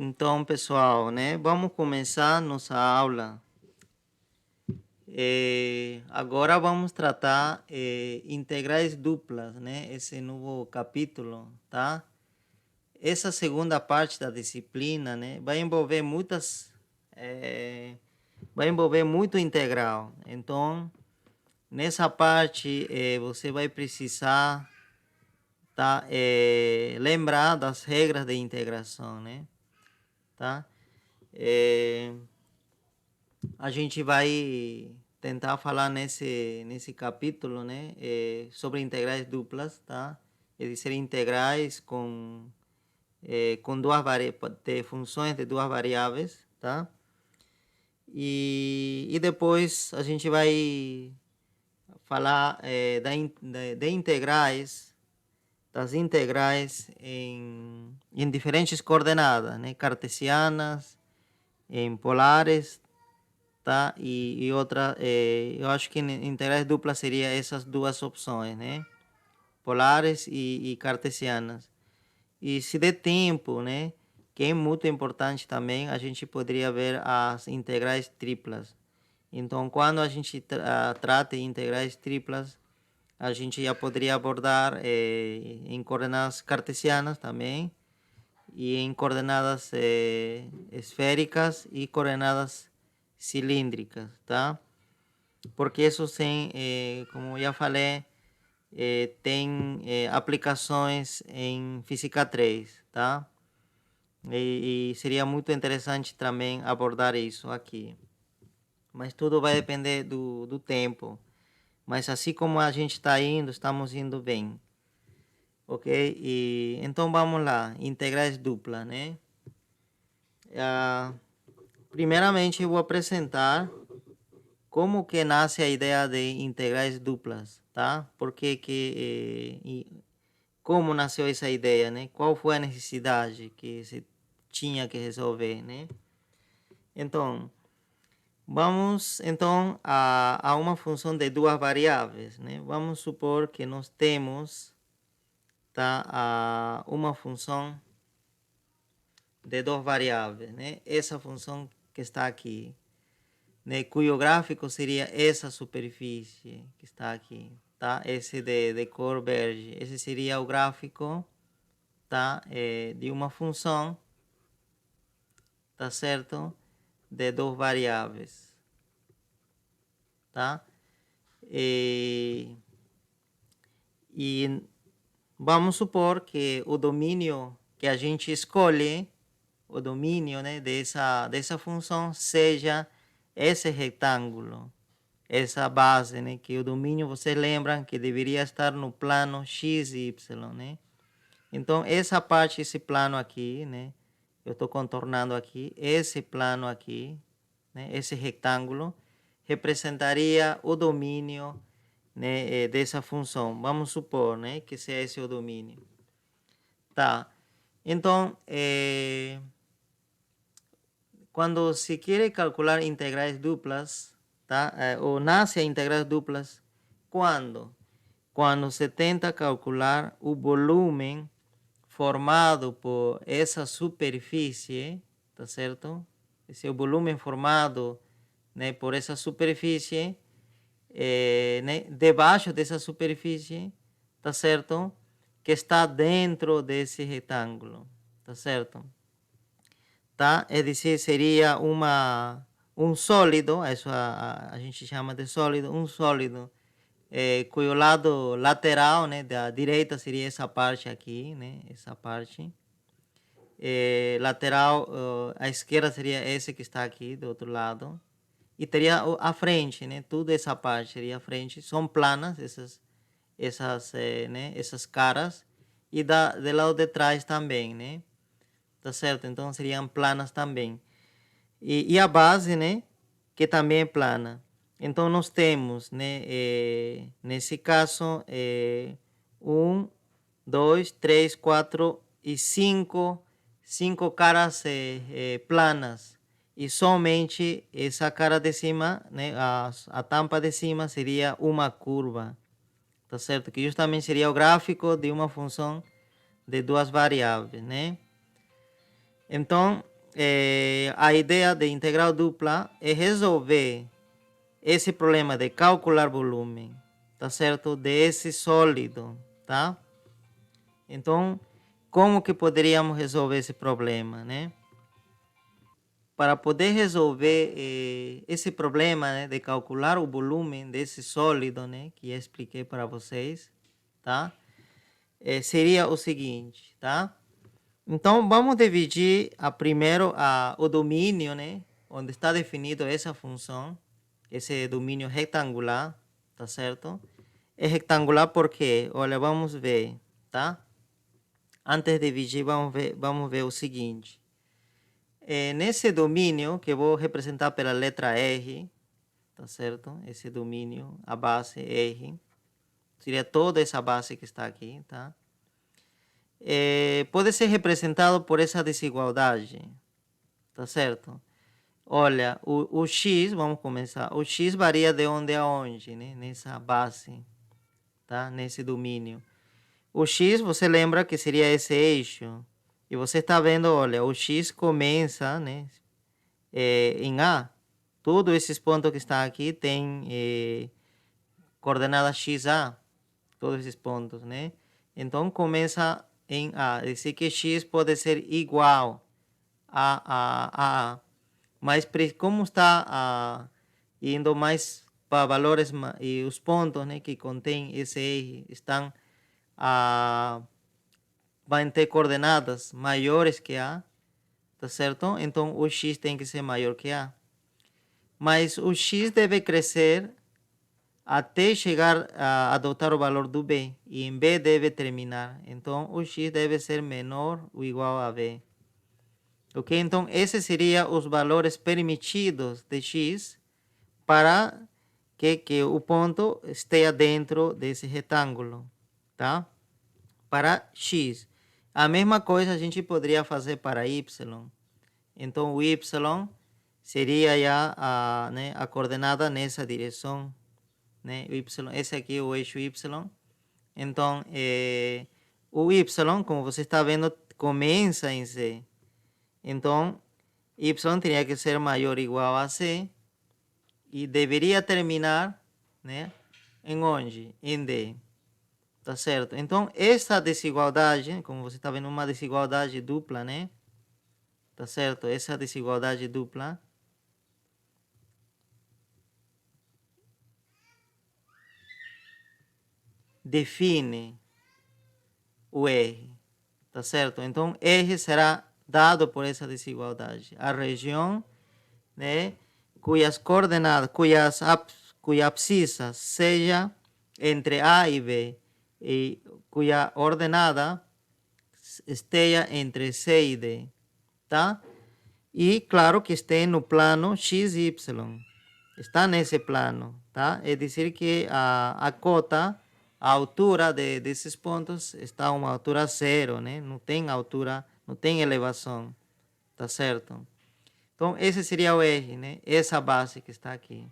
Então, pessoal, né? Vamos começar nossa aula. Agora vamos tratar integrais duplas, né? Esse novo capítulo, tá? Essa segunda parte da disciplina, né? Vai envolver muito integral. Então, nessa parte, você vai precisar, tá? Lembrar das regras de integração, né? Tá? A gente vai tentar falar nesse capítulo, né, sobre integrais duplas, tá? É dizer, integrais com funções de duas variáveis, tá? E depois a gente vai falar de integrais, das integrais em diferentes coordenadas, né? Cartesianas, em polares, tá? E outra, eu acho que integrais duplas seria essas duas opções, né? Polares e cartesianas. E se der tempo, né? Que é muito importante também, a gente poderia ver as integrais triplas. Então, quando a gente trata de integrais triplas, a gente já poderia abordar em coordenadas cartesianas também, e em coordenadas esféricas e coordenadas cilíndricas, tá? Porque isso tem, como já falei, tem aplicações em Física 3, tá? E seria muito interessante também abordar isso aqui. Mas tudo vai depender do tempo. Mas assim como a gente está indo, estamos indo bem. Ok? E, então vamos lá, integrais duplas, né? Primeiramente eu vou apresentar como que nasce a ideia de integrais duplas, tá? Como nasceu essa ideia, né? Qual foi a necessidade que se tinha que resolver, né? Então, vamos então a uma função de duas variáveis, né? Vamos supor que nós temos, tá, uma função de duas variáveis, né? Essa função que está aqui, né, cujo gráfico seria essa superfície que está aqui, tá? Esse de cor verde. Esse seria o gráfico, tá? De uma função, tá certo? De duas variáveis, tá? E vamos supor que o domínio que a gente escolhe, o domínio, né, dessa função seja esse retângulo, essa base, né, que o domínio, vocês lembram que deveria estar no plano x e y, né? Então, essa parte, esse plano aqui, né, eu estou contornando aqui, esse plano aqui, né, esse retângulo, representaria o domínio, né, dessa função. Vamos supor, né, que seja esse o domínio. Tá. Então, quando se quer calcular integrais duplas, tá? Ou nasce a integrais duplas, quando? Quando se tenta calcular o volume formado por essa superfície, tá certo? Esse é o volume formado, né, por essa superfície, né, debaixo dessa superfície, tá certo? Que está dentro desse retângulo, tá certo? Tá? É dizer, seria um sólido, isso a gente chama de sólido, um sólido, cujo lado lateral, né, da direita seria essa parte aqui, né, essa parte. Lateral, à esquerda seria esse que está aqui do outro lado. E teria a frente, né, toda essa parte seria a frente. São planas né, essas caras. E do lado de trás também, né? Tá certo? Então seriam planas também. E a base, né, que também é plana. Então nós temos, né, nesse caso, 1, 2, 3, 4 e 5 caras planas. E somente essa cara de cima, né, a tampa de cima seria uma curva. Tá certo? Que justamente seria o gráfico de uma função de duas variáveis, né? Então, a ideia de integral dupla é resolver esse problema de calcular volume, tá certo? Desse sólido, tá? Então, como que poderíamos resolver esse problema, né? Para poder resolver esse problema, né, de calcular o volume desse sólido, né, que eu expliquei para vocês, tá? Seria o seguinte, tá? Então, vamos dividir primeiro o domínio, né, onde está definido essa função, esse domínio retangular, tá certo? É retangular porque, olha, vamos ver, tá? Antes de dividir, vamos ver o seguinte. Nesse domínio, que eu vou representar pela letra R, tá certo? Esse domínio, a base R, seria toda essa base que está aqui, tá? Pode ser representado por essa desigualdade, tá certo? Olha, o x, vamos começar. O x varia de onde a onde, né? Nessa base, tá? Nesse domínio. O x, você lembra que seria esse eixo. E você está vendo, olha, o x começa, né? Em A. Todos esses pontos que estão aqui têm coordenada xa. Todos esses pontos, né? Então, começa em A. Dizer que x pode ser igual a A. Mas como está indo mais para valores e os pontos, né, que contém esse eixo estão vão ter coordenadas maiores que A, tá certo? Então o x tem que ser maior que A. Mas o x deve crescer até chegar a adotar o valor do B. E em B deve terminar. Então o x deve ser menor ou igual a B. Ok? Então esses seriam os valores permitidos de x para que o ponto esteja dentro desse retângulo, tá? Para x. A mesma coisa a gente poderia fazer para y. Então, o y seria já né, a coordenada nessa direção. Né? O y, esse aqui é o eixo y. Então, o y, como você está vendo, começa em C. Então, y teria que ser maior ou igual a C. E deveria terminar, né, em onde? Em D. Tá certo? Então, essa desigualdade, como você está vendo, uma desigualdade dupla, né? Tá certo? Essa desigualdade dupla define o R. Tá certo? Então, R será dado por essa desigualdade. A região, né, cujas coordenadas, cuja abscissa seja entre A e B e cuja ordenada esteja entre C e D, tá? E claro que esteja no plano XY, está nesse plano, tá? É dizer que a cota, a altura desses pontos está a uma altura zero, né? Não tem altura, não tem elevação, tá certo? Então, esse seria o R, né? Essa base que está aqui.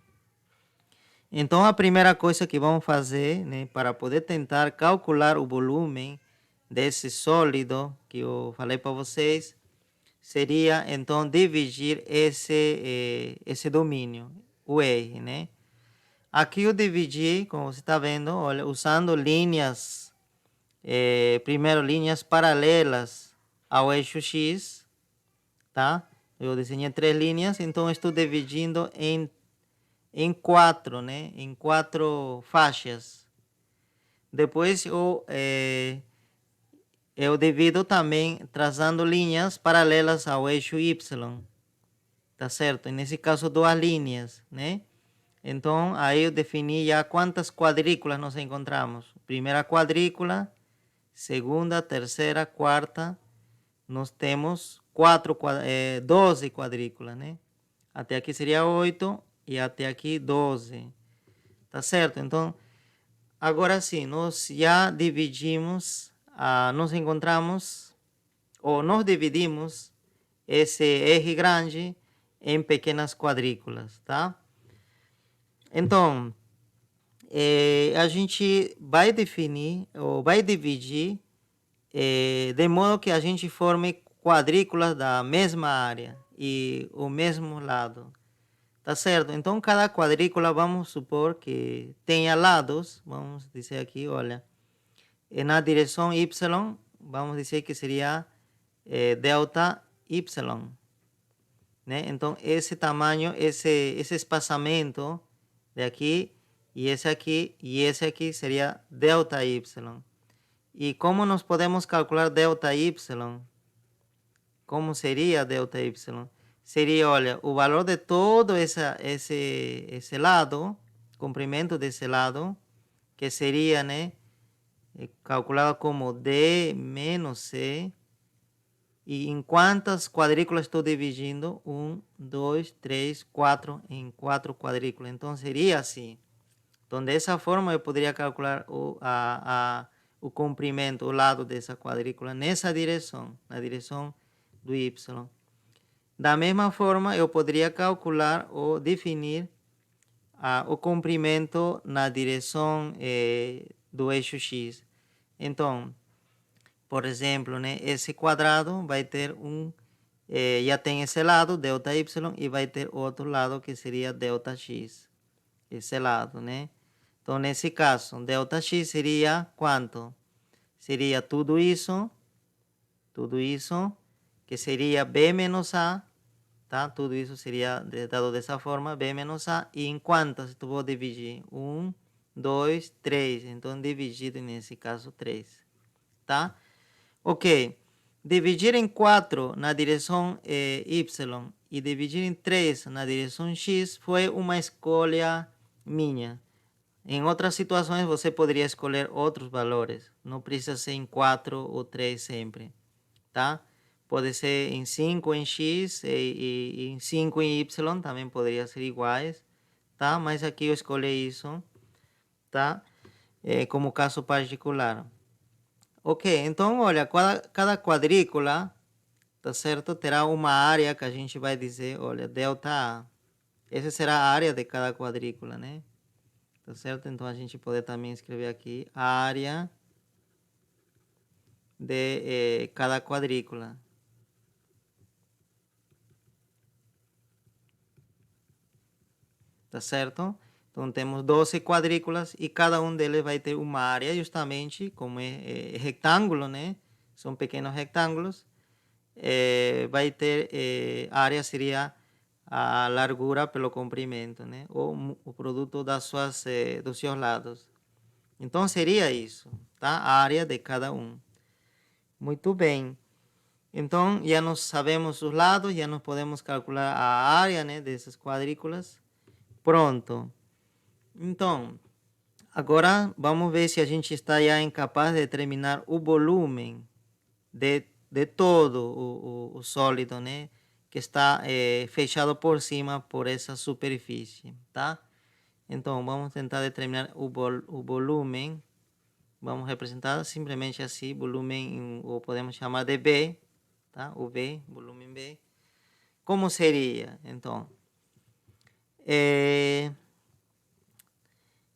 Então, a primeira coisa que vamos fazer, né, para poder tentar calcular o volume desse sólido que eu falei para vocês, seria, então, dividir esse domínio, o R, né? Aqui eu dividi, como você está vendo, olha, usando linhas, primeiro linhas paralelas ao eixo X, tá? Eu desenhei 3 linhas, então estou dividindo em 4, né? Em 4 faixas. Depois eu divido também traçando linhas paralelas ao eixo Y, tá certo? Nesse caso, 2 linhas, né? Então, aí eu defini já quantas quadrículas nós encontramos. Primeira quadrícula, segunda, terceira, quarta. Nós temos 12 quadrículas, né? Até aqui seria 8 e até aqui 12. Tá certo? Então, agora sim, nós já dividimos, nós encontramos, ou nós dividimos esse R grande em pequenas quadrículas, tá? Então, a gente vai definir ou vai dividir de modo que a gente forme quadrículas da mesma área e o mesmo lado. Tá certo? Então, cada quadrícula, vamos supor que tenha lados. Vamos dizer aqui, olha, na direção y, vamos dizer que seria delta y, né? Então, esse tamanho, esse espaçamento de aqui e esse aqui seria delta y. E como nós podemos calcular delta y? Como seria delta y? Seria, olha, o valor de todo esse lado, comprimento desse lado, que seria, né, calculado como D menos C. E em quantas quadrículas estou dividindo? 1, 2, 3, 4, em 4 quadrículas. Então, seria assim. Então, dessa forma, eu poderia calcular o comprimento, o lado dessa quadrícula nessa direção, na direção do y. Da mesma forma, eu poderia calcular ou definir o comprimento na direção do eixo x. Então, por exemplo, né, esse quadrado vai ter já tem esse lado, delta y, e vai ter outro lado que seria delta x. Esse lado, né? Então, nesse caso, delta x seria quanto? Seria tudo isso, que seria b menos a, tá? Tudo isso seria dado dessa forma, b menos a, e em quantas eu vou dividir? 1, 2, 3, então dividido nesse caso 3, tá? Ok, dividir em 4 na direção y e dividir em 3 na direção x foi uma escolha minha. Em outras situações você poderia escolher outros valores, não precisa ser em 4 ou 3 sempre, tá? Pode ser em 5 em x e em 5 em y, também poderia ser iguais, tá? Mas aqui eu escolhi isso, tá? Como caso particular. Ok, então, olha, cada quadrícula, tá certo? Terá uma área que a gente vai dizer, olha, delta A. Essa será a área de cada quadrícula, né? Tá certo? Então, a gente pode também escrever aqui a área de cada quadrícula. Tá certo? Então, temos 12 quadrículas e cada um deles vai ter uma área, justamente, como é retângulo, né? São pequenos retângulos. Vai ter, a área seria a largura pelo comprimento, né? Ou o produto dos seus lados. Então, seria isso, tá? A área de cada um. Muito bem. Então, já nós sabemos os lados, já nós podemos calcular a área, né, dessas quadrículas. Pronto. Então, agora vamos ver se a gente está já incapaz de determinar o volume de todo o sólido, né? Que está fechado por cima por essa superfície, tá? Então, vamos tentar determinar o volume. Vamos representar simplesmente assim, volume, ou podemos chamar de B, tá? O B, volume B. Como seria, então?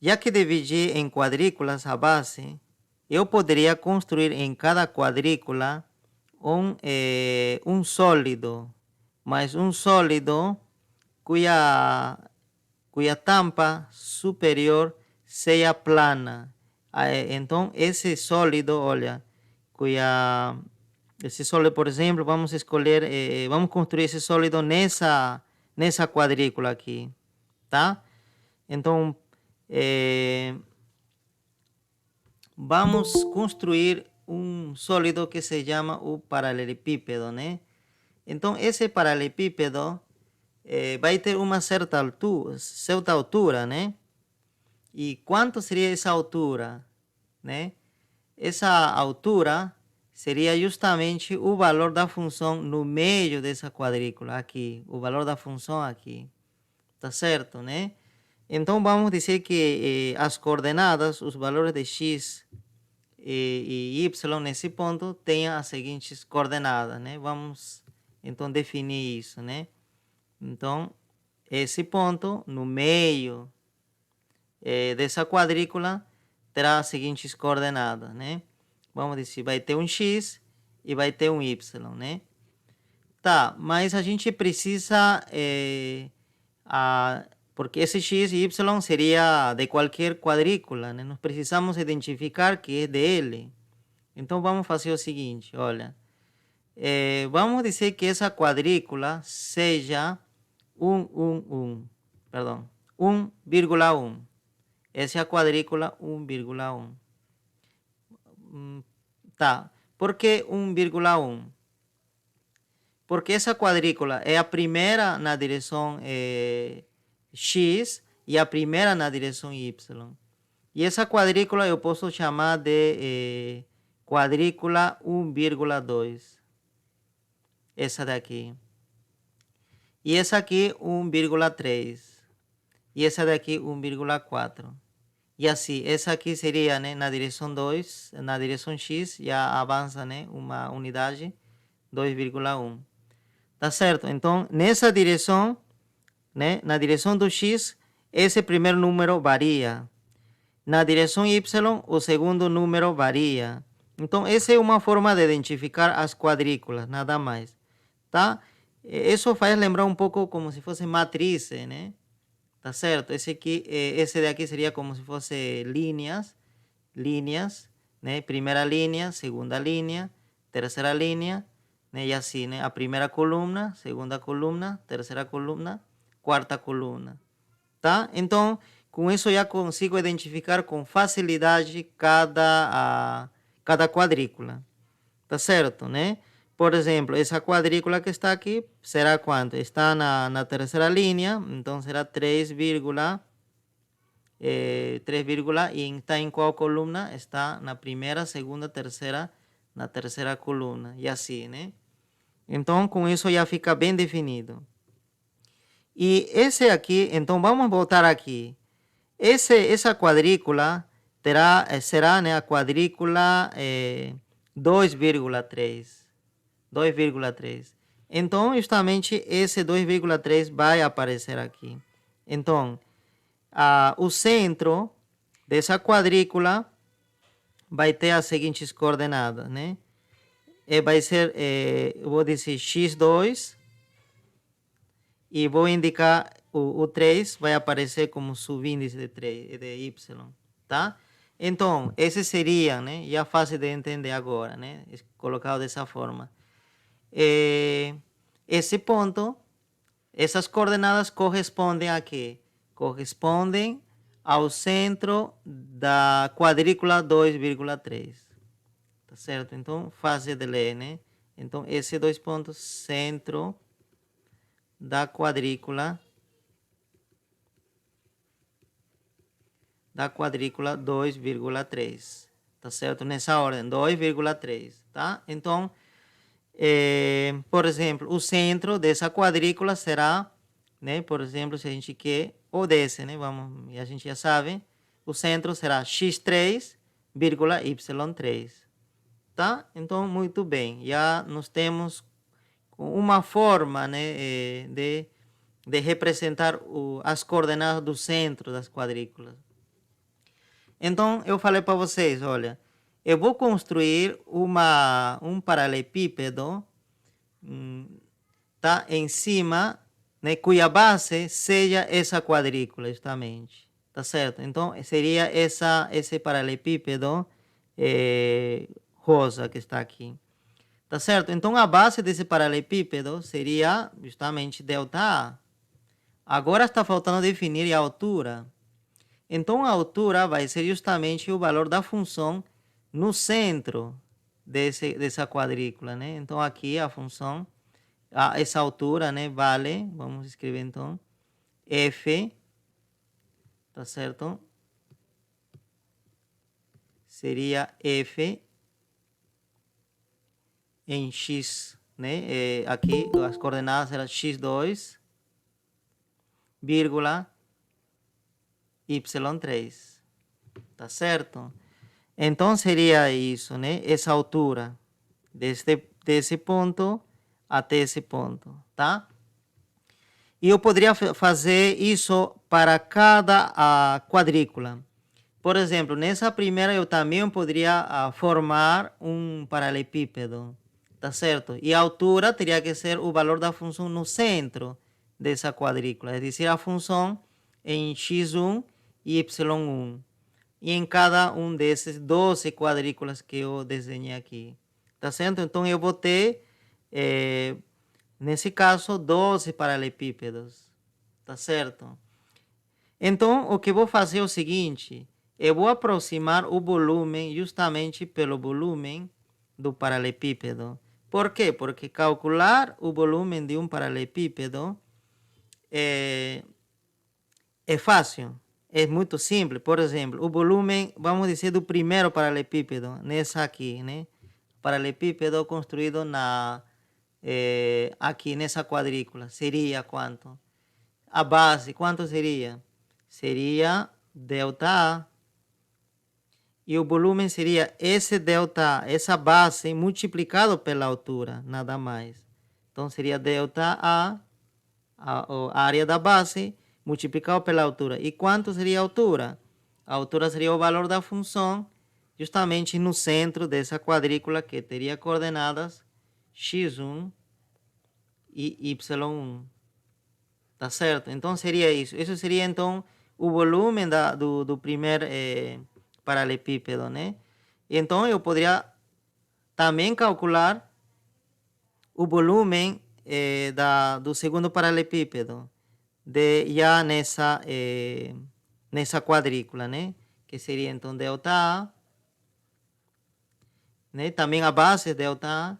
Já que dividi em quadrículas a base, eu poderia construir em cada quadrícula um sólido, mas um sólido cuja tampa superior seja plana. Então, esse sólido, olha, esse sólido, por exemplo, vamos escolher, vamos construir esse sólido nessa quadrícula aqui, tá? Então, vamos construir um sólido que se chama o paralelepípedo, né? Então, esse paralelepípedo vai ter uma certa altura, né? E quanto seria essa altura, né? Essa altura seria justamente o valor da função no meio dessa quadrícula aqui, o valor da função aqui, tá certo, né? Então, vamos dizer que as coordenadas, os valores de x e y nesse ponto, tenham as seguintes coordenadas, né? Vamos, então, definir isso, né? Então, esse ponto, no meio dessa quadrícula, terá as seguintes coordenadas, né? Vamos dizer, vai ter um x e vai ter um y, né? Tá, mas a gente precisa, porque esse x e y seria de qualquer quadrícula, né? Nós precisamos identificar que é de L. Então vamos fazer o seguinte, olha. Vamos dizer que essa quadrícula seja 1,1. Essa é a quadrícula 1,1. Tá. Por que 1,1? Porque essa quadrícula é a primeira na direção x e a primeira na direção y. E essa quadrícula eu posso chamar de quadrícula 1,2. Essa daqui. E essa aqui 1,3. E essa daqui 1,4. E assim, essa aqui seria, né, na direção 2, na direção x, já avança, né, uma unidade 2,1. Tá certo? Então, nessa direção, né, na direção do x, esse primeiro número varia. Na direção y, o segundo número varia. Então, essa é uma forma de identificar as quadrículas, nada mais. Tá? Isso faz lembrar um pouco como se fosse matriz, né? Tá certo? Esse daqui seria como se fosse linhas, né? Primeira linha, segunda linha, terceira linha, né? E assim, né? A primeira coluna, segunda coluna, terceira coluna, quarta coluna, tá? Então, com isso já consigo identificar com facilidade cada quadrícula, tá certo, né? Por exemplo, essa quadrícula que está aqui será quanto? Está na terceira linha, então será 3, e está em qual coluna? Está na primeira, segunda, terceira, na terceira coluna, e assim, né? Então, com isso já fica bem definido. E esse aqui, então vamos voltar aqui. Essa quadrícula será, né, a quadrícula 2,3. 2,3. Então, justamente esse 2,3 vai aparecer aqui. Então, o centro dessa quadrícula vai ter as seguintes coordenadas, né? Vai ser, eu vou dizer x2 e vou indicar o 3, vai aparecer como subíndice de y, tá? Então, esse seria, né? Já fácil de entender agora, né? Colocado dessa forma. Esse ponto, essas coordenadas correspondem a quê? Correspondem ao centro da quadrícula 2,3. Tá certo? Então, fácil de ler, né? Então, esses dois pontos, centro da quadrícula 2,3. Tá certo? Nessa ordem, 2,3, tá? Então, por exemplo, o centro dessa quadrícula será, né? Por exemplo, se a gente quer, ou desse, né? Vamos, a gente já sabe, o centro será x3, y3, tá? Então, muito bem, já nós temos uma forma, né, de representar as coordenadas do centro das quadrículas. Então, eu falei para vocês, olha, eu vou construir um paralelepípedo, tá, em cima, né, cuja base seja essa quadrícula, justamente, tá certo? Então, seria esse paralelepípedo rosa que está aqui, tá certo? Então, a base desse paralelepípedo seria justamente ΔA. Agora está faltando definir a altura. Então, a altura vai ser justamente o valor da função no centro dessa quadrícula, né? Então, aqui a função, essa altura, né, vale, vamos escrever então, f, tá certo? Seria f em x, né? Aqui as coordenadas eram x2, vírgula, y3, tá certo? Então, seria isso, né? Essa altura, desse ponto até esse ponto, tá? E eu poderia fazer isso para cada quadrícula. Por exemplo, nessa primeira eu também poderia formar um paralelepípedo, tá certo? E a altura teria que ser o valor da função no centro dessa quadrícula, é dizer, a função em x1 e y1. E em cada um desses 12 quadrículas que eu desenhei aqui, tá certo? Então eu vou ter, nesse caso, 12 paralelepípedos, tá certo? Então o que vou fazer é o seguinte, eu vou aproximar o volume justamente pelo volume do paralelepípedo. Por quê? Porque calcular o volume de um paralelepípedo é fácil, é muito simples. Por exemplo, o volume, vamos dizer, do primeiro paralelepípedo, nessa aqui, né? Paralelepípedo construído aqui nessa quadrícula, seria quanto? A base, quanto seria? Seria ΔA. E o volume seria esse ΔA, essa base, multiplicado pela altura, nada mais. Então, seria ΔA, a área da base, multiplicado pela altura. E quanto seria a altura? A altura seria o valor da função, justamente no centro dessa quadrícula, que teria coordenadas x1 e y1. Tá certo? Então, seria isso. Isso seria, então, o volume do primeiro paralelepípedo, né? Então, eu poderia também calcular o volume do segundo paralelepípedo, já nessa quadrícula, né? Que seria, então, ΔA, né? Também a base ΔA.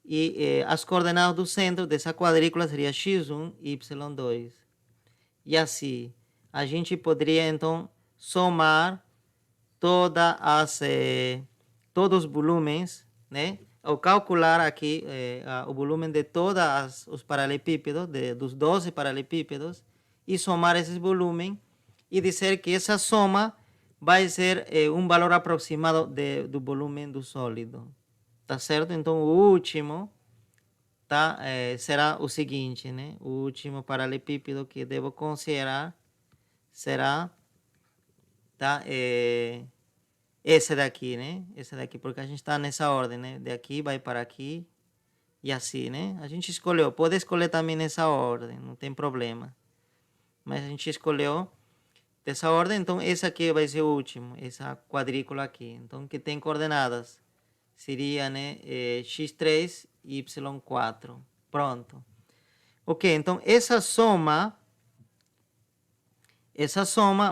E as coordenadas do centro dessa quadrícula seria x1 e y2. E assim, a gente poderia, então, somar todos os volumes, né? Ao calcular aqui o volume de todos os paralelepípedos, dos 12 paralelepípedos, e somar esses volumes e dizer que essa soma vai ser um valor aproximado do volume do sólido. Tá certo? Então, o último será o seguinte, né? O último paralelepípedo que devo considerar será esse daqui, né? Esse daqui, porque a gente está nessa ordem, né? De aqui vai para aqui e assim, né? A gente escolheu, pode escolher também nessa ordem, não tem problema. Mas a gente escolheu dessa ordem, então esse aqui vai ser o último, essa quadrícula aqui. Então, que tem coordenadas, seria, né? x3 e y4. Pronto. Ok, então essa soma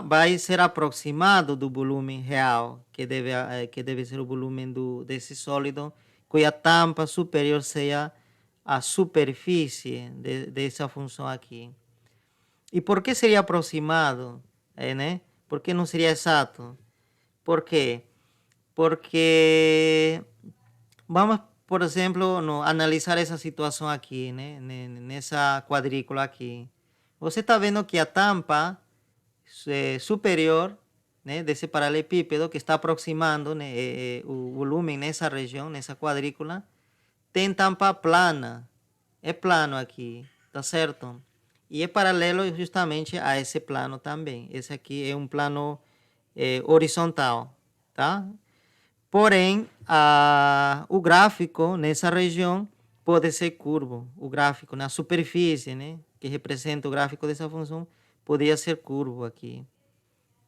vai ser aproximado do volume real, que deve ser o volume desse sólido, cuja tampa superior seja a superfície dessa função aqui. E por que seria aproximado? Né? Por que não seria exato? Por quê? Porque vamos, por exemplo, analisar essa situação aqui, né? Nessa quadrícula aqui. Você está vendo que a tampa superior, né, desse paralelepípedo que está aproximando, né, o volume nessa região, nessa quadrícula, tem tampa plana. É plano aqui, tá certo? E é paralelo justamente a esse plano também. Esse aqui é um plano horizontal, tá? Porém, o gráfico nessa região pode ser curvo. O gráfico na superfície, né, que representa o gráfico dessa função, poderia ser curvo aqui.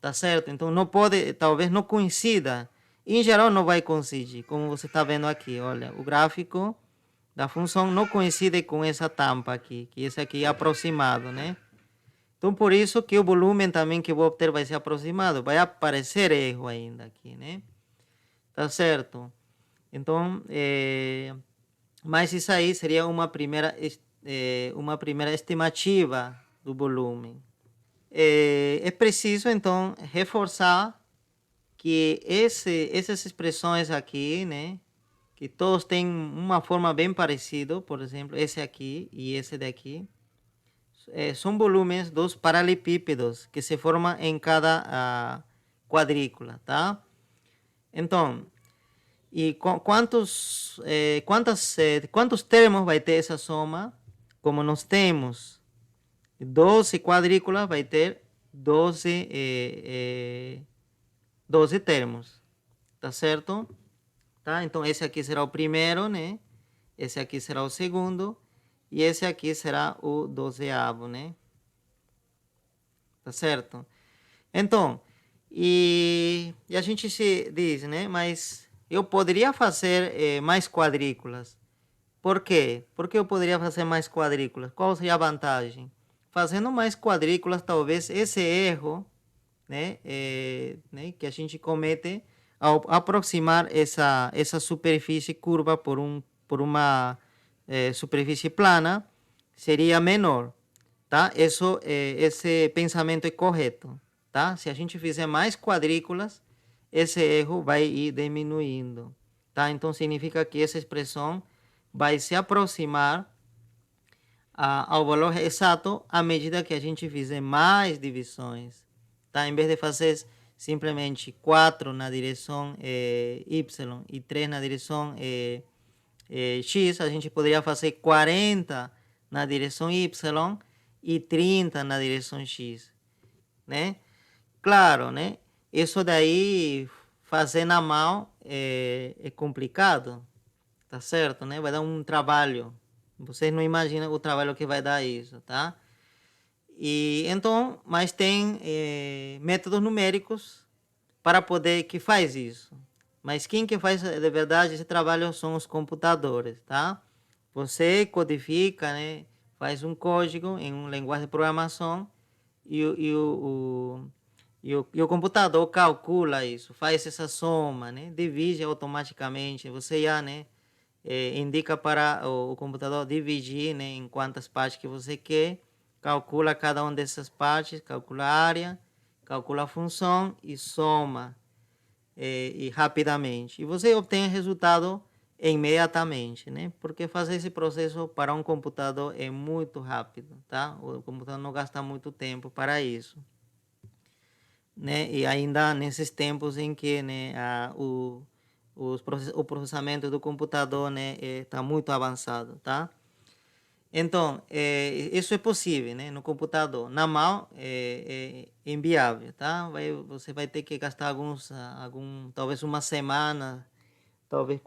Tá certo? Então, não pode, talvez não coincida. Em geral, não vai coincidir, como você está vendo aqui. Olha, o gráfico da função não coincide com essa tampa aqui, que esse aqui é aproximado, né? Então, por isso que o volume também que eu vou obter vai ser aproximado. Vai aparecer erro ainda aqui, né? Tá certo? Então, mas isso aí seria uma primeira estimativa do volume. É preciso, então, reforçar que essas expressões aqui, né, que todos têm uma forma bem parecida, por exemplo, esse aqui e esse daqui, são volumes dos paralelepípedos que se formam em cada quadrícula, tá? Então, e quantos termos vai ter essa soma? Como nós temos 12 quadrículas, vai ter 12 termos, tá certo? tá? Então, esse aqui será o primeiro, né? Esse aqui será o segundo. E esse aqui será o 12º, né? Tá certo? Então, e a gente se diz, né? Mas eu poderia fazer mais quadrículas. Por quê? Porque eu poderia fazer mais quadrículas. Qual seria a vantagem? Fazendo mais quadrículas, talvez esse erro, né, que a gente comete ao aproximar essa superfície curva por uma superfície plana, seria menor, tá? Esse pensamento é correto, tá? Se a gente fizer mais quadrículas, esse erro vai ir diminuindo, tá? Então significa que essa expressão vai se aproximar ao valor exato à medida que a gente fizer mais divisões, tá? Em vez de fazer simplesmente 4 na direção y e 3 na direção x, a gente poderia fazer 40 na direção y e 30 na direção x, né? Claro, né? Isso daí, fazer na mão é complicado, tá certo, né? Vai dar um trabalho. Vocês não imaginam o trabalho que vai dar isso, tá? E então, mas tem métodos numéricos para poder que faz isso. Mas quem que faz de verdade esse trabalho são os computadores, tá? Você codifica, né? Faz um código em uma linguagem de programação e o computador calcula isso, faz essa soma, né? Divide automaticamente. Você já, né? Indica para o computador dividir, né? Em quantas partes que você quer. Calcula cada uma dessas partes, calcula a área, calcula a função e soma e rapidamente. E você obtém resultado imediatamente, né? Porque fazer esse processo para um computador é muito rápido, tá? O computador não gasta muito tempo para isso, né? E ainda nesses tempos em que, né, o processamento do computador, né, está muito avançado, tá? Então, isso é possível, né, no computador. Na mão é inviável, tá? Você vai ter que gastar talvez uma semana, talvez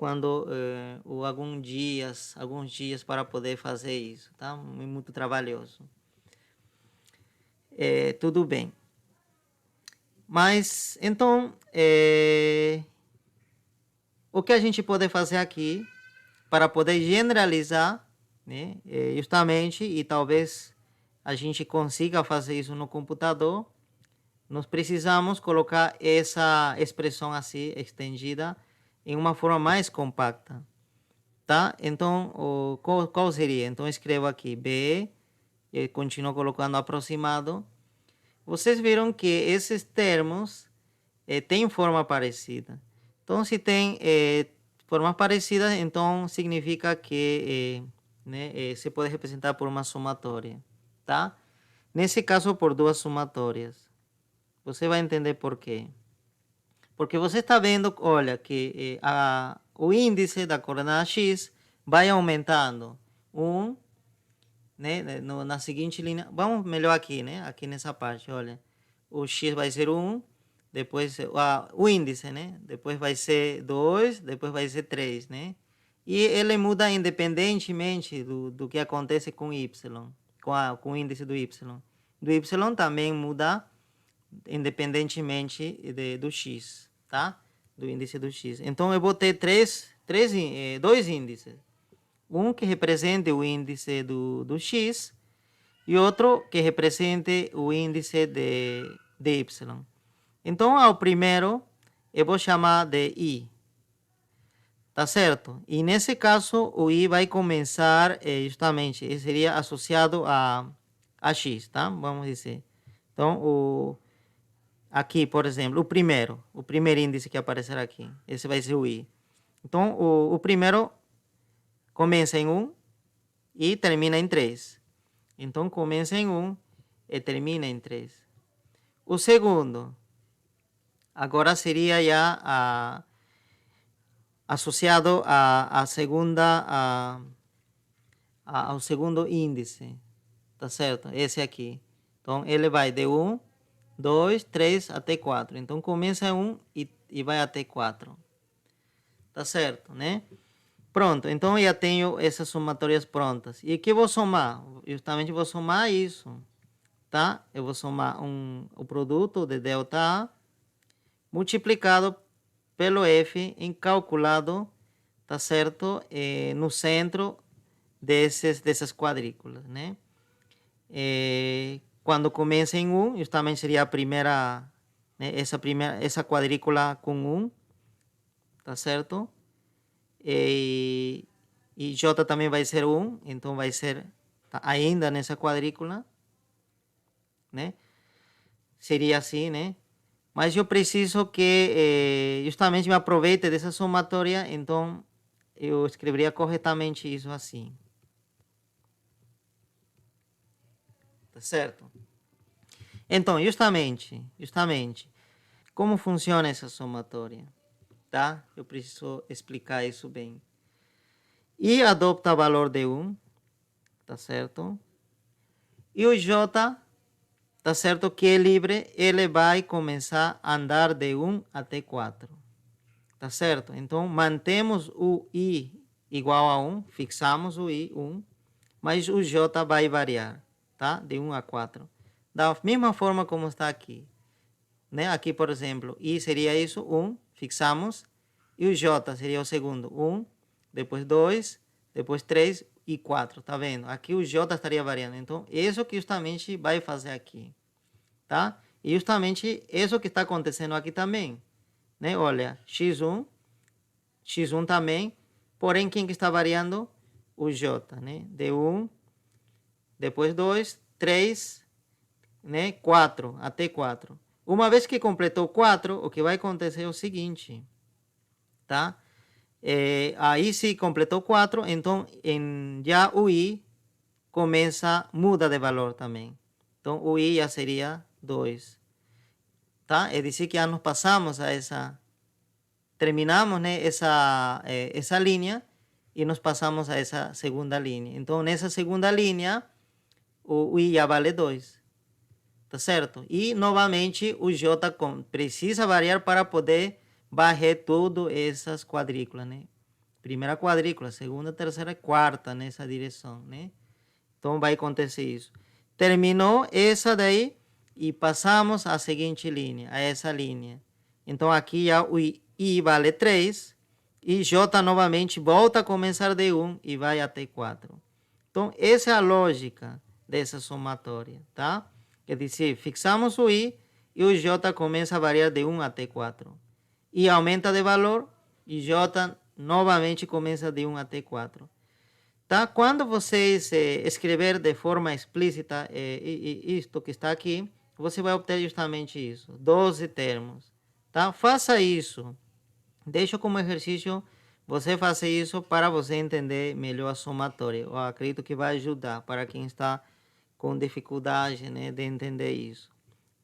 ou alguns dias para poder fazer isso, tá? Muito trabalhoso. Tudo bem. Mas, então, o que a gente pode fazer aqui para poder generalizar, né, justamente, e talvez a gente consiga fazer isso no computador, nós precisamos colocar essa expressão assim, estendida, em uma forma mais compacta, tá? Então, qual seria? Então, eu escrevo aqui B, e continuo colocando aproximado. Vocês viram que esses termos têm forma parecida. Então, se tem formas parecidas, então significa que né, se pode representar por uma somatória, tá? Nesse caso, por duas somatórias. Você vai entender por quê. Porque você está vendo, olha, que o índice da coordenada x vai aumentando. Né, na seguinte linha. Vamos melhor aqui, né? Aqui nessa parte, olha. O x vai ser 1, depois o índice, né? Depois vai ser 2, depois vai ser 3, né? E ele muda independentemente do que acontece com y, com o índice do y. Do y também muda independentemente do x, tá? Do índice do x. Então eu vou ter dois índices. Um que represente o índice do x e outro que represente o índice de y. Então, ao primeiro, eu vou chamar de i. Tá certo? E nesse caso, o i vai começar justamente, seria associado a x, tá? Vamos dizer. Então, aqui, por exemplo, o primeiro índice que aparecerá aqui, esse vai ser o i. Então, o primeiro começa em 1 e termina em 3. Então, começa em 1 e termina em 3. O segundo, agora seria já associado ao segundo índice, tá certo? Esse aqui. Então, ele vai de 1, 2, 3 até 4. Então, começa em 1 e vai até 4. tá certo, né? Pronto, então eu já tenho essas somatórias prontas. E o que eu vou somar? Justamente vou somar isso, tá? Eu vou somar o produto de delta A multiplicado pelo F calculado, tá certo? No centro dessas quadrículas, né? Quando começa em 1, justamente seria a primeira, né? Essa quadrícula com 1, tá certo? E J também vai ser 1, então vai ser ainda nessa quadrícula, né? Seria assim, né? Mas eu preciso que justamente me aproveite dessa somatória, então eu escreveria corretamente isso assim. Tá certo? Então, justamente, como funciona essa somatória, tá? Eu preciso explicar isso bem. I adopta valor de 1, tá certo? E o J, tá certo que é livre, ele vai começar a andar de 1 até 4. Tá certo? Então, mantemos o I igual a 1, fixamos o I, 1, mas o J vai variar, tá? De 1 a 4. Da mesma forma como está aqui, né? Aqui, por exemplo, I seria isso, 1, fixamos, e o J seria o segundo, 1, depois 2, depois 3 e 4, tá vendo? Aqui o J estaria variando, então, isso que justamente vai fazer aqui, tá? E justamente isso que está acontecendo aqui também, né? Olha, x1 também, porém quem que está variando? O J, né? De 1, depois 2, 3, né? 4, até 4. Uma vez que completou 4, o que vai acontecer é o seguinte, tá? Aí se completou 4, então já o I muda de valor também. Então o I já seria 2, tá? É dizer que já nos passamos a terminamos, né, essa linha e nos passamos a essa segunda linha. Então, nessa segunda linha, o I já vale 2, tá certo? E, novamente, o J precisa variar para poder varrer todas essas quadrículas, né? Primeira quadrícula, segunda, terceira, quarta nessa direção, né? Então, vai acontecer isso. Terminou essa daí e passamos à seguinte linha, a essa linha. Então, aqui já o I vale 3 e J novamente volta a começar de 1 e vai até 4. Então, essa é a lógica dessa somatória, tá? Quer dizer, fixamos o I e o J começa a variar de 1 até 4. E aumenta de valor e J novamente começa de 1 até 4. Tá? Quando vocês escrever de forma explícita isto que está aqui, você vai obter justamente isso, 12 termos. Tá? Faça isso. Deixa como exercício você fazer isso para você entender melhor a somatória. Eu acredito que vai ajudar para quem está com dificuldade, né, de entender isso.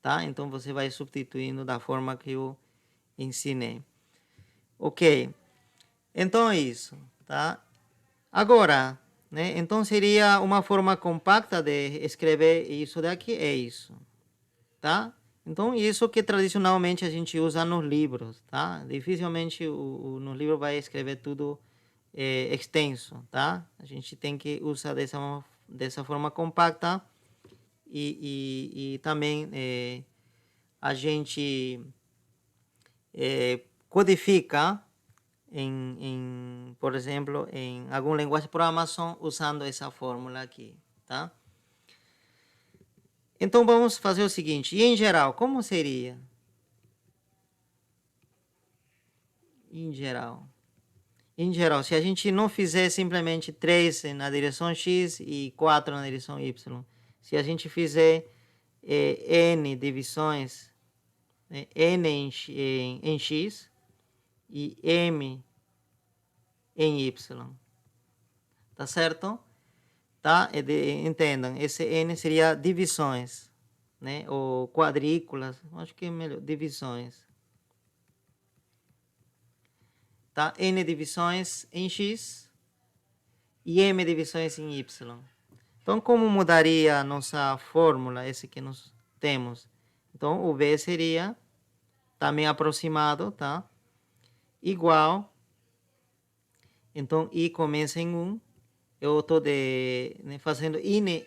Tá? Então você vai substituindo da forma que eu ensinei. Ok. Então é isso. Tá? Agora, né, então seria uma forma compacta de escrever isso daqui, é isso, tá? Então, isso que tradicionalmente a gente usa nos livros, tá? Dificilmente no livro vai escrever tudo extenso, tá? A gente tem que usar dessa forma compacta e também a gente codifica por exemplo, em alguma linguagem de programação usando essa fórmula aqui, tá? Então, vamos fazer o seguinte, e em geral, como seria? Em geral, se a gente não fizer simplesmente 3 na direção x e 4 na direção y, se a gente fizer n divisões, n em x e m em y, tá certo? Tá? Entendam, esse n seria divisões, né? Ou quadrículas, acho que é melhor, divisões. Tá? N divisões em x e m divisões em y. Então, como mudaria a nossa fórmula, esse que nós temos? Então, o v seria também aproximado, tá? Igual Então, I começa em 1. Eu estou fazendo N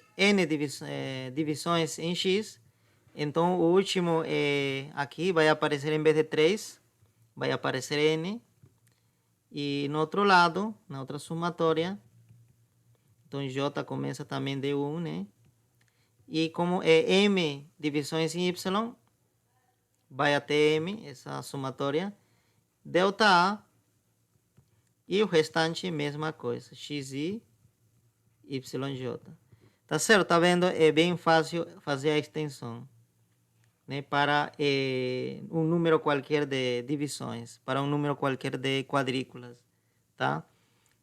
divisões em X. Então, o último aqui vai aparecer, em vez de 3, vai aparecer N. E no outro lado, na outra somatória, então J começa também de 1, né? E como é M divisões em Y, vai até M, essa somatória. Delta A. E o restante, mesma coisa. XI, YJ. Tá certo? Tá vendo? É bem fácil fazer a extensão, né? Para um número qualquer de divisões. Para um número qualquer de quadrículas. Tá?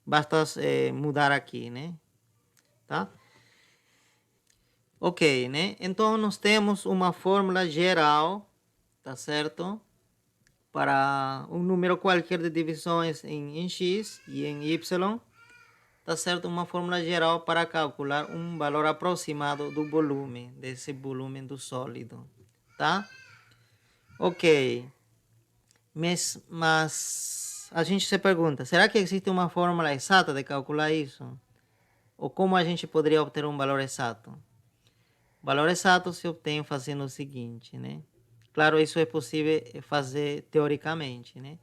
Basta mudar aqui, né? Tá? Ok, né? Então, nós temos uma fórmula geral, tá certo? Para um número qualquer de divisões em X e em Y, tá certo? Uma fórmula geral para calcular um valor aproximado do volume, desse volume do sólido, tá? Ok, mas a gente se pergunta, será que existe uma fórmula exata de calcular isso? Ou como a gente poderia obter um valor exato? O valor exato se obtém fazendo o seguinte, né? Claro, isso é possível fazer teoricamente, né?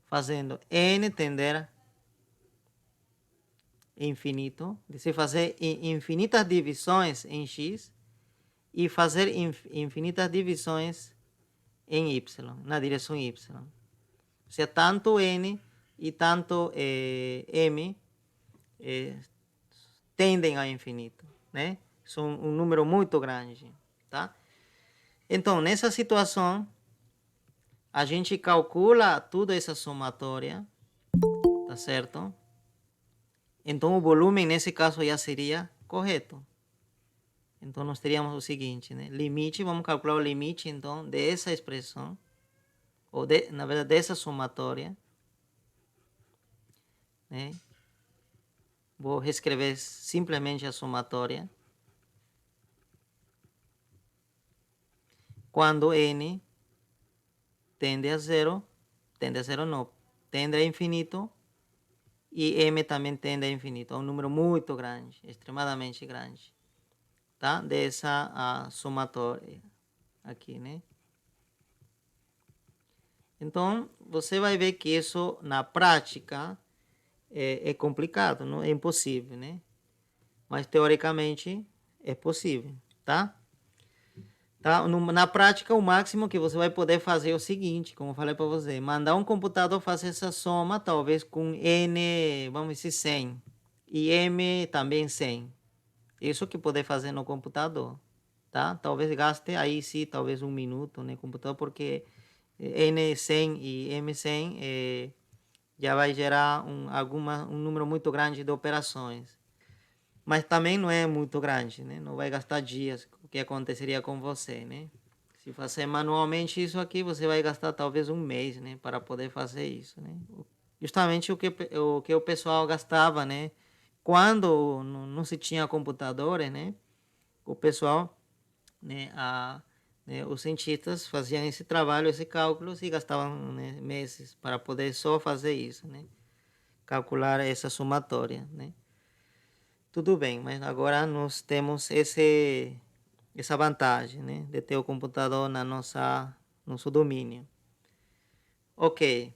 Fazendo n tender a infinito, de se fazer infinitas divisões em x e fazer infinitas divisões em y, na direção y. Ou seja, tanto n e tanto m tendem ao infinito, né? São um número muito grande, tá? Então, nessa situação, a gente calcula toda essa somatória, tá certo? Então, o volume, nesse caso, já seria correto. Então, nós teríamos o seguinte, né? Limite, vamos calcular o limite, então, dessa expressão, ou, na verdade, dessa somatória, né? Vou reescrever simplesmente a somatória. Quando n tende a zero não, tende a infinito, e m também tende a infinito. É um número muito grande, extremadamente grande, tá? Dessa somatória aqui, né? Então, você vai ver que isso, na prática, é complicado, não é impossível, né? Mas, teoricamente, é possível, tá? Na prática, o máximo que você vai poder fazer é o seguinte, como eu falei para você, mandar um computador fazer essa soma, talvez com n, vamos dizer 100, e m também 100. Isso que poder fazer no computador, tá? Talvez gaste aí sim, talvez 1 minuto no computador, porque n100 e m100 já vai gerar um número muito grande de operações. Mas também não é muito grande, né? Não vai gastar dias, o que aconteceria com você, né? Se fazer manualmente isso aqui, você vai gastar talvez 1 mês, né? Para poder fazer isso, né? Justamente o que o pessoal gastava, né? Quando não se tinha computadores, né? O pessoal, né? Os cientistas faziam esse trabalho, esse cálculo e gastavam, né, meses para poder só fazer isso, né? Calcular essa somatória, né? Tudo bem, mas agora nós temos essa vantagem, né, de ter o computador na nosso domínio. Ok.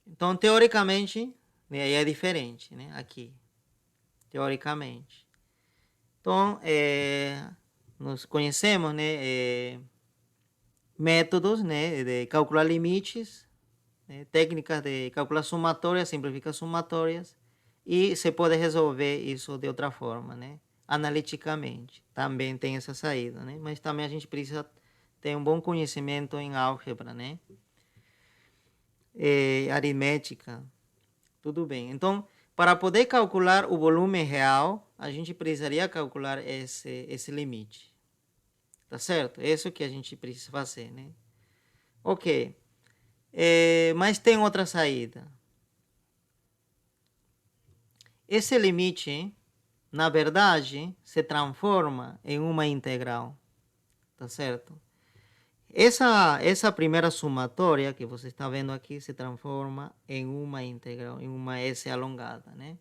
Então, teoricamente, né, aí é diferente, né, aqui. Teoricamente. Então, nós conhecemos, né, métodos, né, de calcular limites, né, técnicas de calcular somatórias, simplificar somatórias, e se pode resolver isso de outra forma, né? Analiticamente. Também tem essa saída, né? Mas também a gente precisa ter um bom conhecimento em álgebra, né? Aritmética. Tudo bem. Então, para poder calcular o volume real, a gente precisaria calcular esse limite. Tá certo? É isso que a gente precisa fazer, né? Ok. Mas tem outra saída. Esse limite, na verdade, se transforma em uma integral, tá certo? Essa primeira somatória que você está vendo aqui se transforma em uma integral, em uma S alongada, né?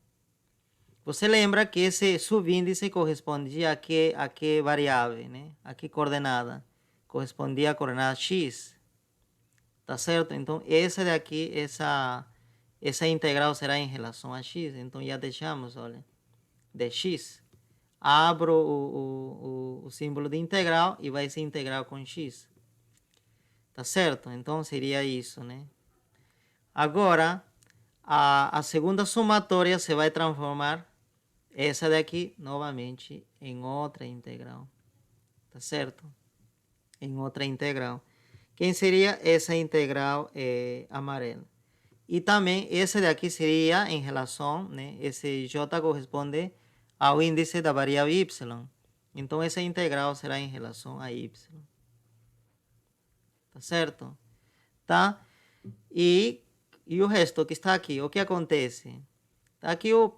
Você lembra que esse subíndice correspondia a que variável, né? A que coordenada? Correspondia à coordenada x, tá certo? Então, essa daqui, essa integral será em relação a x. Então, já deixamos, olha, de x. Abro o símbolo de integral e vai ser integral com x. Tá certo? Então, seria isso, né? Agora, a segunda somatória se vai transformar essa daqui novamente em outra integral. Tá certo? Em outra integral. Quem seria essa integral amarela? E também essa daqui seria em relação, né? Esse j corresponde ao índice da variável y. Então, essa integral será em relação a y. Tá certo? Tá? E o resto que está aqui, o que acontece? Aqui eu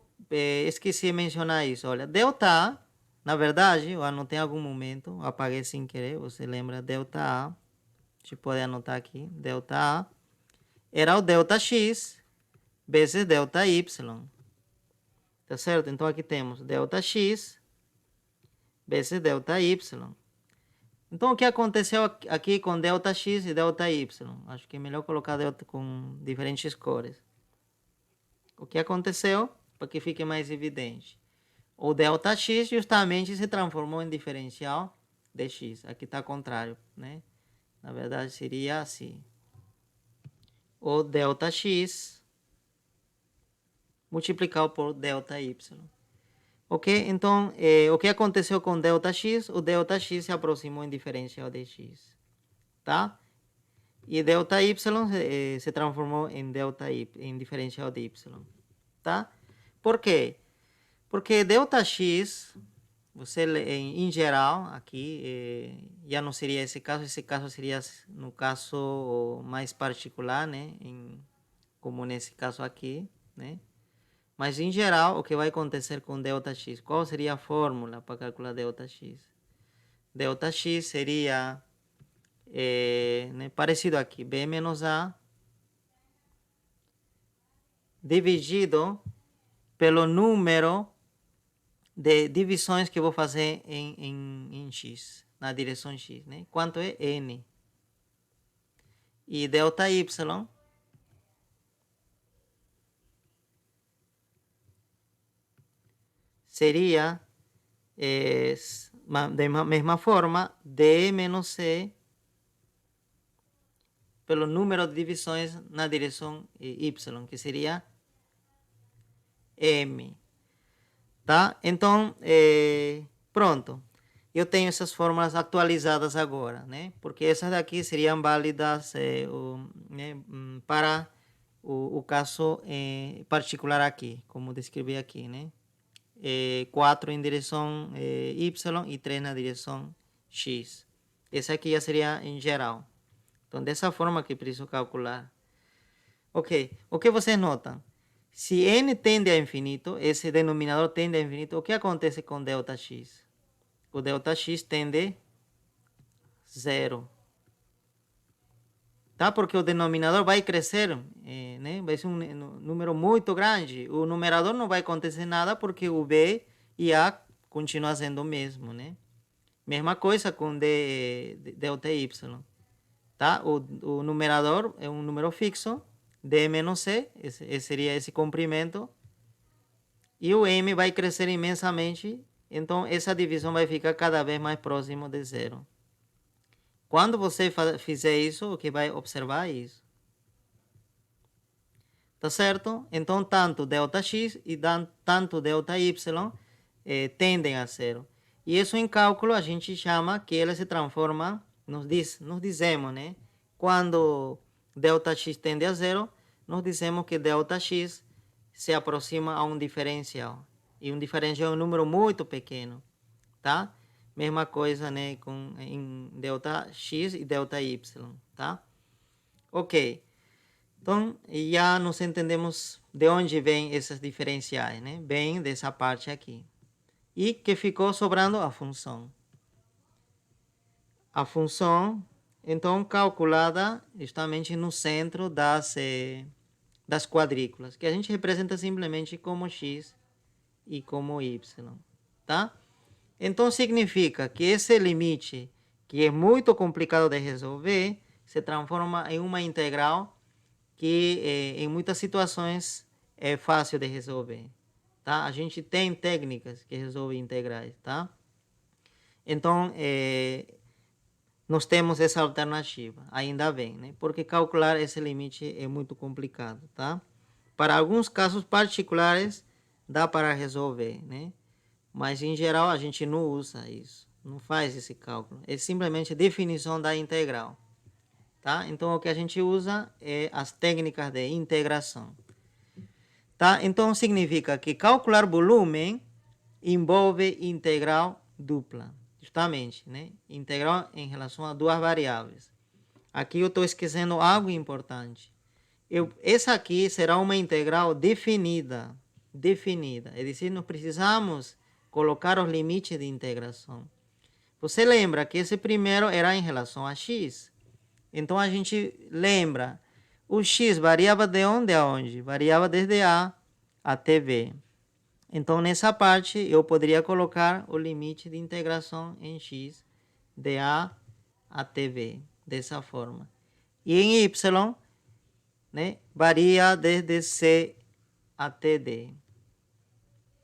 esqueci de mencionar isso. Olha, delta A, na verdade, eu anotei em algum momento, apaguei sem querer, você lembra, delta A, a gente pode anotar aqui, delta A, era o delta X vezes delta Y. Tá certo? Então aqui temos delta X vezes delta Y. Então o que aconteceu aqui com delta X e delta Y? Acho que é melhor colocar delta com diferentes cores. O que aconteceu? Para que fique mais evidente. O delta x justamente se transformou em diferencial de x. Aqui está contrário, né? Na verdade seria assim. O delta x multiplicado por delta y. Ok? Então, o que aconteceu com delta x? O delta x se aproximou em diferencial de x. Tá? E delta y se transformou em delta y, em diferencial de y. Tá? Por quê? Porque delta x, você em geral, aqui, já não seria esse caso seria no caso mais particular, né? Como nesse caso aqui, né? Mas em geral, o que vai acontecer com delta x? Qual seria a fórmula para calcular delta x? Delta x seria, né, parecido aqui, b menos a dividido pelo número de divisões que eu vou fazer em x, na direção x, né? Quanto é n? E delta y seria, da mesma forma, d menos c pelo número de divisões na direção y, que seria m. Tá? Então, pronto. Eu tenho essas fórmulas atualizadas agora, né? Porque essas daqui seriam válidas né, para o caso particular aqui, como descrevi aqui, né? 4 em direção y e 3 na direção x. Essa aqui já seria em geral. Então, dessa forma que preciso calcular. Ok, o que vocês notam? Se n tende a infinito, esse denominador tende a infinito, o que acontece com delta x? O delta x tende a 0. Tá? Porque o denominador vai crescer, né? Vai ser um número muito grande. O numerador não vai acontecer nada porque o b e a continua sendo o mesmo, né? Mesma coisa com delta y. Tá? O numerador é um número fixo, d menos c, esse seria esse comprimento, e o m vai crescer imensamente, então essa divisão vai ficar cada vez mais próximo de zero. Quando você fizer isso, o que vai observar é isso. Tá certo? Então, tanto ΔX e tanto ΔY tendem a zero. E isso em cálculo a gente chama que ela se transforma, nos dizemos, né? Quando ΔX tende a zero, nós dizemos que ΔX se aproxima a um diferencial. E um diferencial é um número muito pequeno, tá? Mesma coisa, né, em ΔX e ΔY, tá? Ok. Então, já nos entendemos de onde vêm essas diferenciais, né? Vem dessa parte aqui. E que ficou sobrando a função. A função então calculada justamente no centro das quadrículas, que a gente representa simplesmente como x e como y, tá? Então significa que esse limite, que é muito complicado de resolver, se transforma em uma integral que em muitas situações é fácil de resolver, tá? A gente tem técnicas que resolvem integrais, tá? Então, nós temos essa alternativa, ainda bem, né? Porque calcular esse limite é muito complicado, tá? Para alguns casos particulares, dá para resolver, né? Mas, em geral, a gente não usa isso, não faz esse cálculo. É simplesmente definição da integral, tá? Então, o que a gente usa é as técnicas de integração, tá? Então, significa que calcular volume envolve integral dupla, justamente, né? Integral em relação a duas variáveis. Aqui eu estou esquecendo algo importante. Essa aqui será uma integral definida, é dizer, nós precisamos colocar os limites de integração. Você lembra que esse primeiro era em relação a x. Então a gente lembra, o x variava de onde a onde? Variava desde A até B. Então nessa parte eu poderia colocar o limite de integração em x de A até B, dessa forma. E em y, né, varia desde C até D.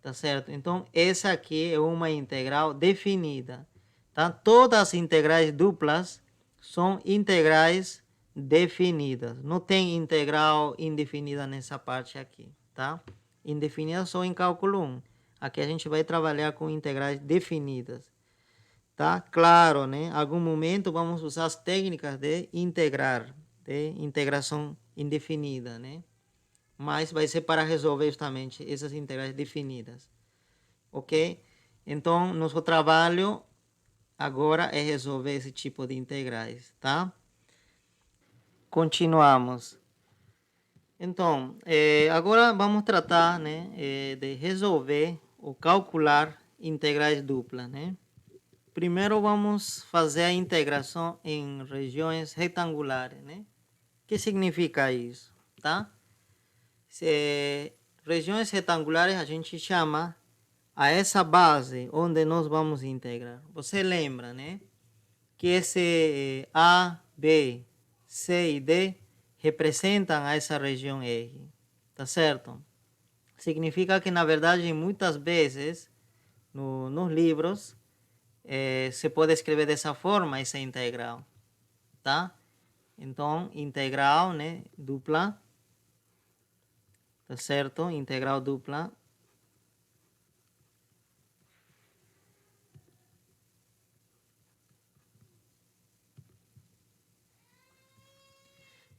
Tá certo? Então essa aqui é uma integral definida. Tá? Todas as integrais duplas são integrais definidas. Não tem integral indefinida nessa parte aqui, tá? Indefinida só em cálculo 1. Aqui a gente vai trabalhar com integrais definidas, tá? Claro, né? Em algum momento vamos usar as técnicas de integrar, de integração indefinida, né? Mas vai ser para resolver justamente essas integrais definidas, ok? Então, nosso trabalho agora é resolver esse tipo de integrais, tá? Continuamos. Então, agora vamos tratar, né, de resolver ou calcular integrais duplas, né? Primeiro vamos fazer a integração em regiões retangulares, né? O que significa isso, tá? Regiões retangulares a gente chama a essa base onde nós vamos integrar. Você lembra, né? Que esse A, B, C e D representam essa região R, tá certo? Significa que, na verdade, muitas vezes, nos livros, se pode escrever dessa forma essa integral, tá? Então, integral, né, dupla, tá certo? Integral dupla.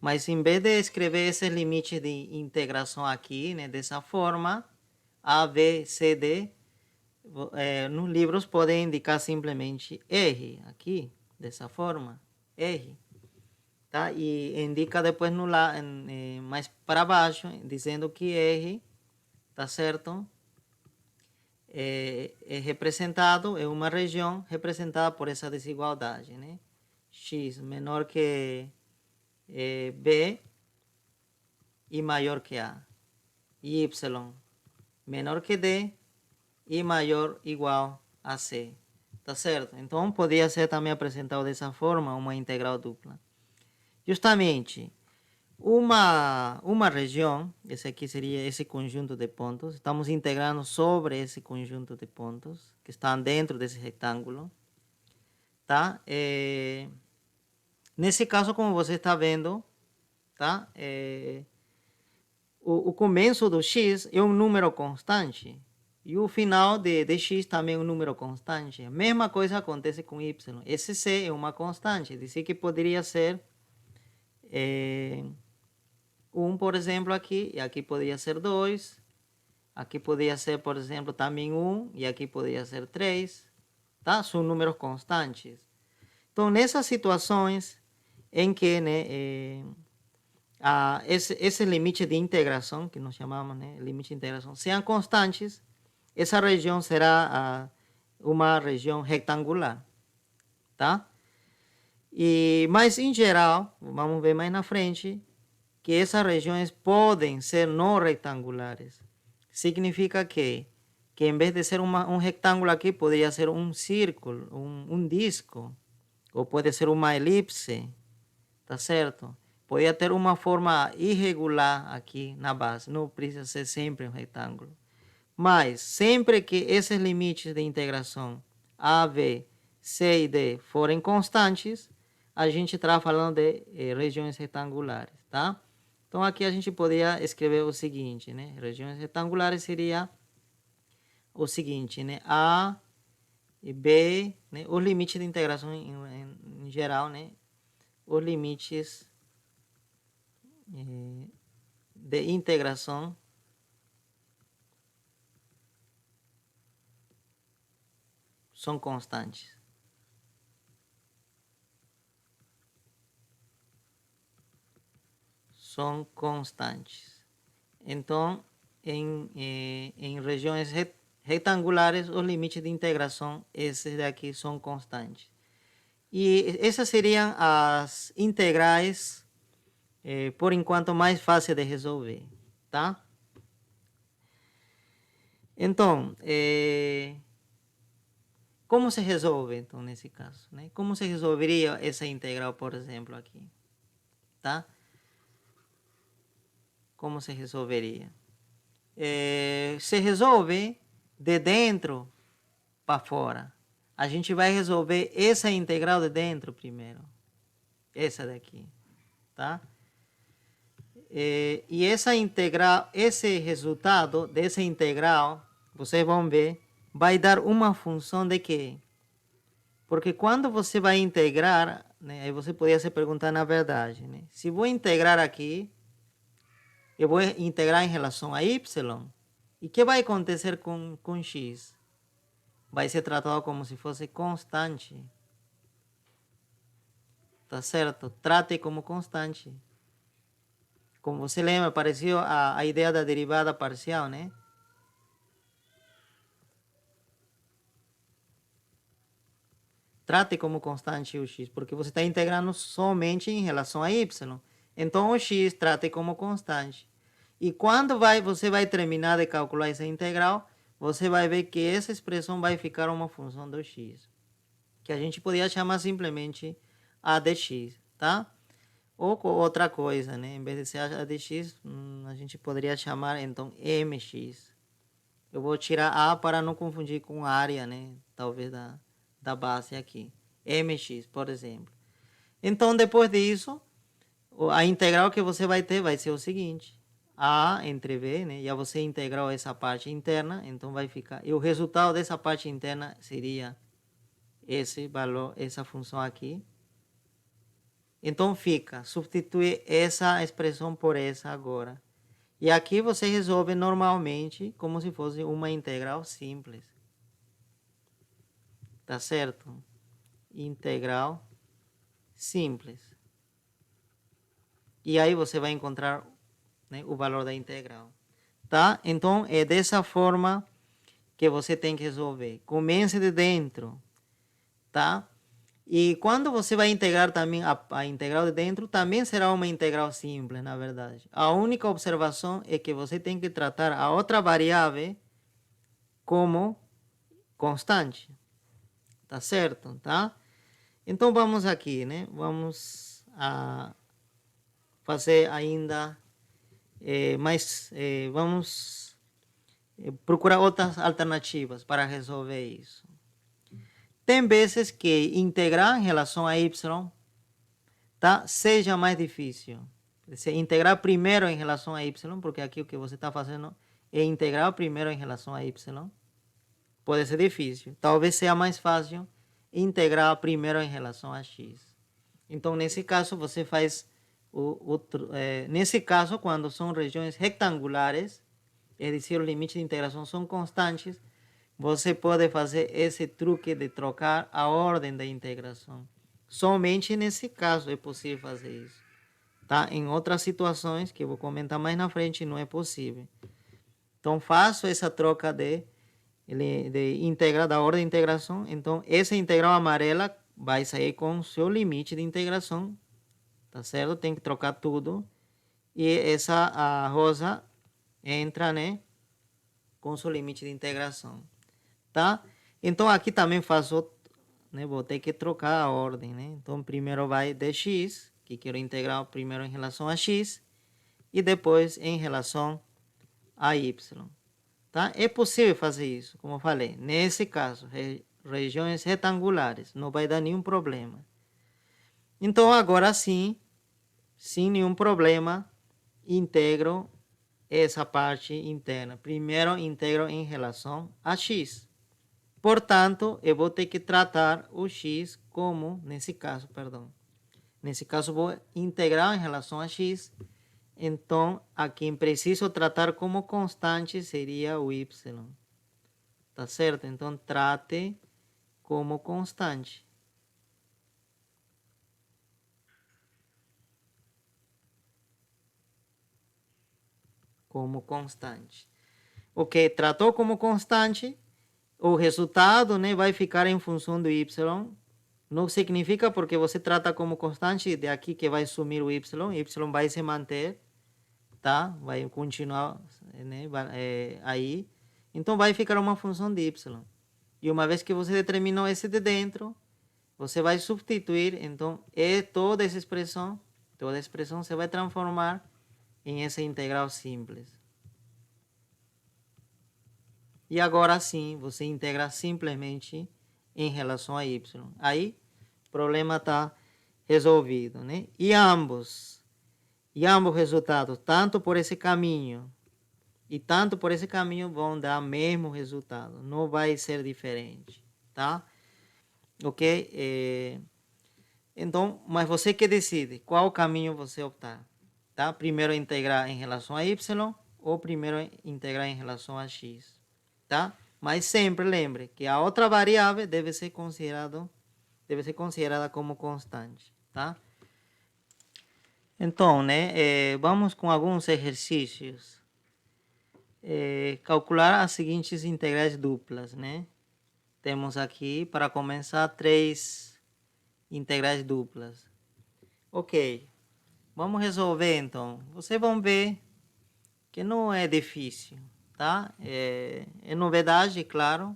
Mas em vez de escrever esse limite de integração aqui, né, dessa forma, A, B, C, D, nos livros podem indicar simplesmente R, aqui, dessa forma, R. Tá? E indica depois mais para baixo, dizendo que R, tá certo? É representado, é uma região representada por essa desigualdade, né? X menor que B e maior que A. Y menor que D e maior ou igual a C. Tá certo? Então, poderia ser também apresentado dessa forma, uma integral dupla. Justamente, uma região, esse aqui seria esse conjunto de pontos, estamos integrando sobre esse conjunto de pontos que estão dentro desse retângulo, tá? Nesse caso, como você está vendo, tá? O começo do x é um número constante e o final de x também é um número constante. A mesma coisa acontece com y. Esse c é uma constante, dizer que poderia ser 1, por exemplo, aqui, e aqui poderia ser 2, aqui poderia ser, por exemplo, também 1, e aqui poderia ser 3, tá? São números constantes. Então, nessas situações em que, né, esse limite de integração, que nós chamamos, né, limite de integração, sejam constantes, essa região será uma região retangular, tá? Mas, em geral, vamos ver mais na frente, que essas regiões podem ser não retangulares. Significa que em vez de ser um retângulo aqui, poderia ser um círculo, um disco, ou pode ser uma elipse, tá certo? Poderia ter uma forma irregular aqui na base, não precisa ser sempre um retângulo. Mas, sempre que esses limites de integração A, B, C e D forem constantes, a gente está falando de regiões retangulares, tá? Então, aqui a gente poderia escrever o seguinte, né? Regiões retangulares seria o seguinte, né? A e B, né? Os limites de integração em geral, né? Os limites de integração são constantes. São constantes. Então, em regiões retangulares, os limites de integração, esses daqui são constantes. E essas seriam as integrais, por enquanto, mais fáceis de resolver, tá? Então, como se resolve, então, nesse caso, né? Como se resolveria essa integral, por exemplo, aqui, tá? Como se resolveria? Se resolve de dentro para fora. A gente vai resolver essa integral de dentro primeiro. Essa daqui, tá? E essa integral, esse resultado dessa integral, vocês vão ver, vai dar uma função de quê? Porque quando você vai integrar, né, aí você poderia se perguntar na verdade, né? Se vou integrar aqui, eu vou integrar em relação a y, e o que vai acontecer com x? Vai ser tratado como se fosse constante. Tá certo? Trate como constante. Como você lembra, pareceu a ideia da derivada parcial, né? Trate como constante o x, porque você está integrando somente em relação a y. Então, o x trate como constante. E quando você vai terminar de calcular essa integral, você vai ver que essa expressão vai ficar uma função do x, que a gente poderia chamar simplesmente a de x, tá? Ou outra coisa, né? Em vez de ser a de x, a gente poderia chamar então mx. Eu vou tirar a para não confundir com área, né? Talvez da base aqui. mx, por exemplo. Então, depois disso, a integral que você vai ter vai ser o seguinte. A entre b, né? Já você integrou essa parte interna, então vai ficar... E o resultado dessa parte interna seria esse valor, essa função aqui. Então fica, substitui essa expressão por essa agora. E aqui você resolve normalmente como se fosse uma integral simples. Tá certo? Integral simples. E aí você vai encontrar, né, o valor da integral. Tá? Então é dessa forma que você tem que resolver. Comece de dentro, tá? E quando você vai integrar também a integral de dentro, também será uma integral simples, na verdade. A única observação é que você tem que tratar a outra variável como constante. Tá certo? Tá? Então vamos aqui, né? Vamos a fazer ainda vamos procurar outras alternativas para resolver isso. Tem vezes que integrar em relação a y, tá, seja mais difícil. Se integrar primeiro em relação a y, porque aqui o que você está fazendo é integrar primeiro em relação a y. Pode ser difícil. Talvez seja mais fácil integrar primeiro em relação a x. Então, nesse caso, você faz nesse caso, quando são regiões retangulares, é dizer, os limites de integração são constantes, você pode fazer esse truque de trocar a ordem da integração. Somente nesse caso é possível fazer isso. Tá? Em outras situações, que eu vou comentar mais na frente, não é possível. Então, faço essa troca de integrar, da ordem de integração. Então, essa integral amarela vai sair com seu limite de integração, tá certo? Tem que trocar tudo. E essa a rosa entra, né, com seu limite de integração, tá? Então aqui também faço, né, vou ter que trocar a ordem, né? Então primeiro vai dx, que quero integrar primeiro em relação a x, e depois em relação a y, tá? É possível fazer isso, como eu falei. Nesse caso, regiões retangulares, não vai dar nenhum problema. Então agora sim, sem nenhum problema, integro essa parte interna. Primeiro integro em relação a x. Portanto, eu vou ter que tratar o x como, nesse caso, vou integrar em relação a x. Então, a quem preciso tratar como constante seria o y. Tá certo? Então, trate como constante. Como constante. Ok, tratou como constante, o resultado, né, vai ficar em função do y. Não significa porque você trata como constante de aqui que vai sumir o y vai se manter, tá? Vai continuar, né, aí. Então vai ficar uma função de y. E uma vez que você determinou esse de dentro, você vai substituir, então toda essa expressão você vai transformar em essa integral simples. E agora sim, você integra simplesmente em relação a y. Aí, o problema está resolvido, né? E ambos resultados, tanto por esse caminho e tanto por esse caminho, vão dar o mesmo resultado. Não vai ser diferente, tá? Ok? Então, mas você que decide qual caminho você optar, tá? Primeiro integrar em relação a y ou primeiro integrar em relação a x, tá? Mas sempre lembre que a outra variável deve ser considerada como constante, tá? Então, né, vamos com alguns exercícios. Calcular as seguintes integrais duplas, né? Temos aqui, para começar, 3 integrais duplas. Ok, vamos resolver então. Vocês vão ver que não é difícil, tá? É novidade, claro,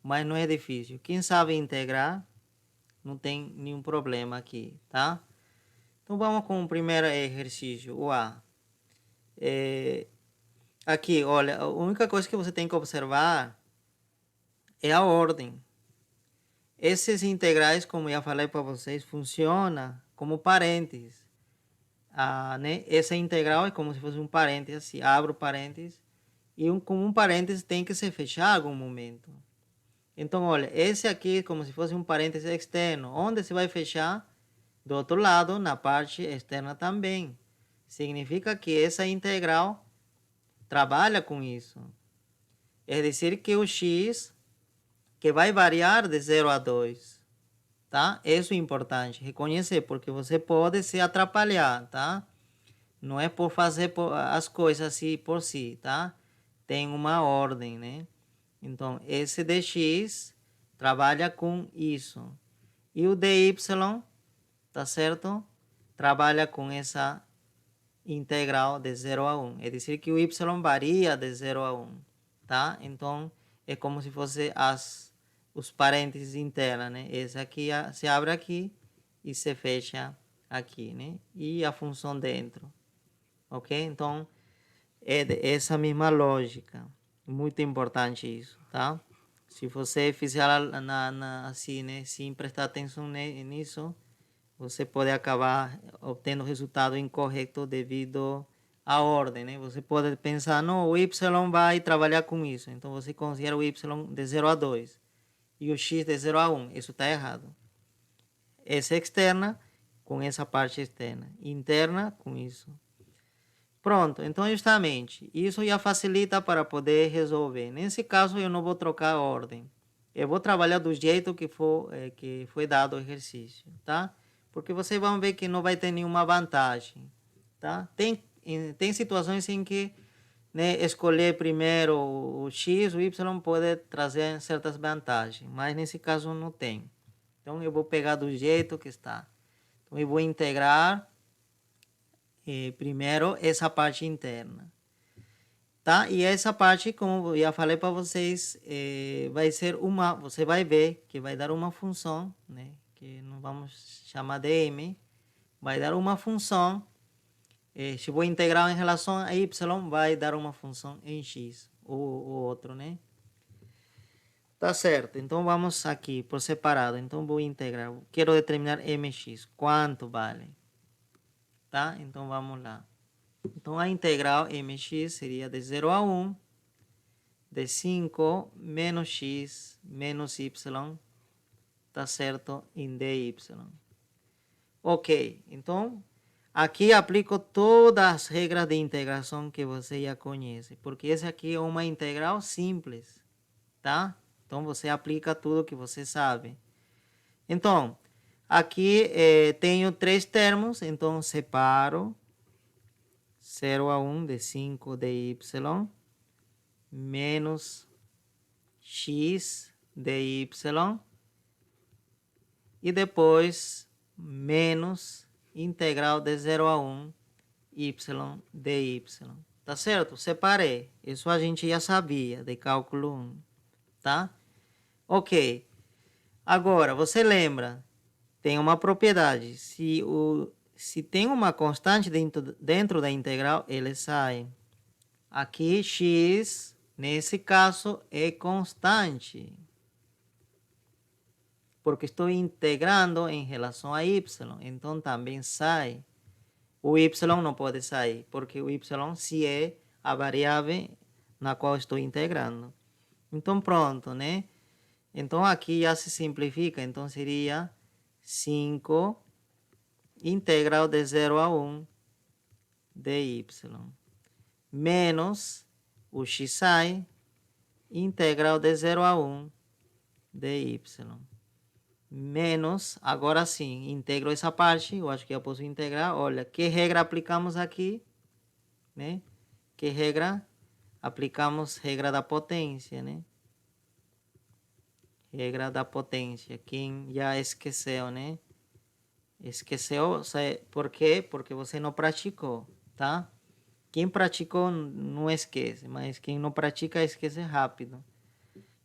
mas não é difícil. Quem sabe integrar, não tem nenhum problema aqui, tá? Então vamos com o primeiro exercício, o A. Aqui, olha, a única coisa que você tem que observar é a ordem. Esses integrais, como já falei para vocês, funciona como parênteses. Né? Essa integral é como se fosse um parênteses, assim, abro parênteses, e como um parênteses tem que se fechar em algum momento. Então, olha, esse aqui é como se fosse um parênteses externo, onde se vai fechar do outro lado, na parte externa também. Significa que essa integral trabalha com isso. É dizer que o x, que vai variar de 0 a 2, tá? Isso é importante, reconhecer, porque você pode se atrapalhar, tá? Não é por fazer as coisas assim por si, tá? Tem uma ordem, né? Então, esse dx trabalha com isso. E o dy, tá certo? Trabalha com essa integral de 0 a 1. É dizer que o y varia de 0 a 1, tá? Então, é como se fosse os parênteses internos, né? Esse aqui se abre aqui e se fecha aqui, né? E a função dentro, ok? Então, é essa mesma lógica. Muito importante isso, tá? Se você fizer assim, né? Sem prestar atenção nisso, você pode acabar obtendo resultado incorreto devido à ordem, né? Você pode pensar, não, o y vai trabalhar com isso. Então, você considera o y de 0 a 2 e o x de 0 a 1. Isso está errado. Essa externa com essa parte externa. Interna com isso. Pronto, então justamente, isso já facilita para poder resolver. Nesse caso, eu não vou trocar a ordem. Eu vou trabalhar do jeito que foi dado o exercício, tá? Porque vocês vão ver que não vai ter nenhuma vantagem, tá? Tem situações em que, né, escolher primeiro o x, o y pode trazer certas vantagens, mas nesse caso não tem, Então, eu vou pegar do jeito que está. Então, eu vou integrar primeiro essa parte interna. Tá? E essa parte, como eu já falei para vocês, vai ser você vai ver que vai dar uma função, né? Que não vamos chamar de m, vai dar uma função. Se vou integrar em relação a y, vai dar uma função em x, ou outro, né? Tá certo, então vamos aqui por separado. Então vou integrar, quero determinar mx, quanto vale? Tá? Então vamos lá. Então a integral mx seria de 0 a 1, de 5 menos x menos y, tá certo, em dy. Ok, então aqui aplico todas as regras de integração que você já conhece, porque esse aqui é uma integral simples, tá? Então você aplica tudo que você sabe. Então, aqui tenho 3 termos, então separo 0 a 1 de 5 dy menos x dy e depois menos integral de 0 a 1 y dy. Tá certo? Separei. Isso a gente já sabia de cálculo 1. Tá? Ok. Agora, você lembra, tem uma propriedade. Se tem uma constante dentro da integral, ele sai. Aqui, x, nesse caso, é constante. Porque estou integrando em relação a y. Então, também sai. O y não pode sair, porque o y se é a variável na qual estou integrando. Então, pronto, né? Então, aqui já se simplifica. Então, seria 5 integral de 0 a 1 dy. Menos o x sai, integral de 0 a 1 dy. Menos, agora sim, integro essa parte. Eu acho que eu posso integrar. Olha, que regra aplicamos aqui? Né? Que regra? Aplicamos regra da potência, né? Regra da potência. Quem já esqueceu, né? Esqueceu, por quê? Porque você não praticou, tá? Quem praticou não esquece, mas quem não pratica esquece rápido.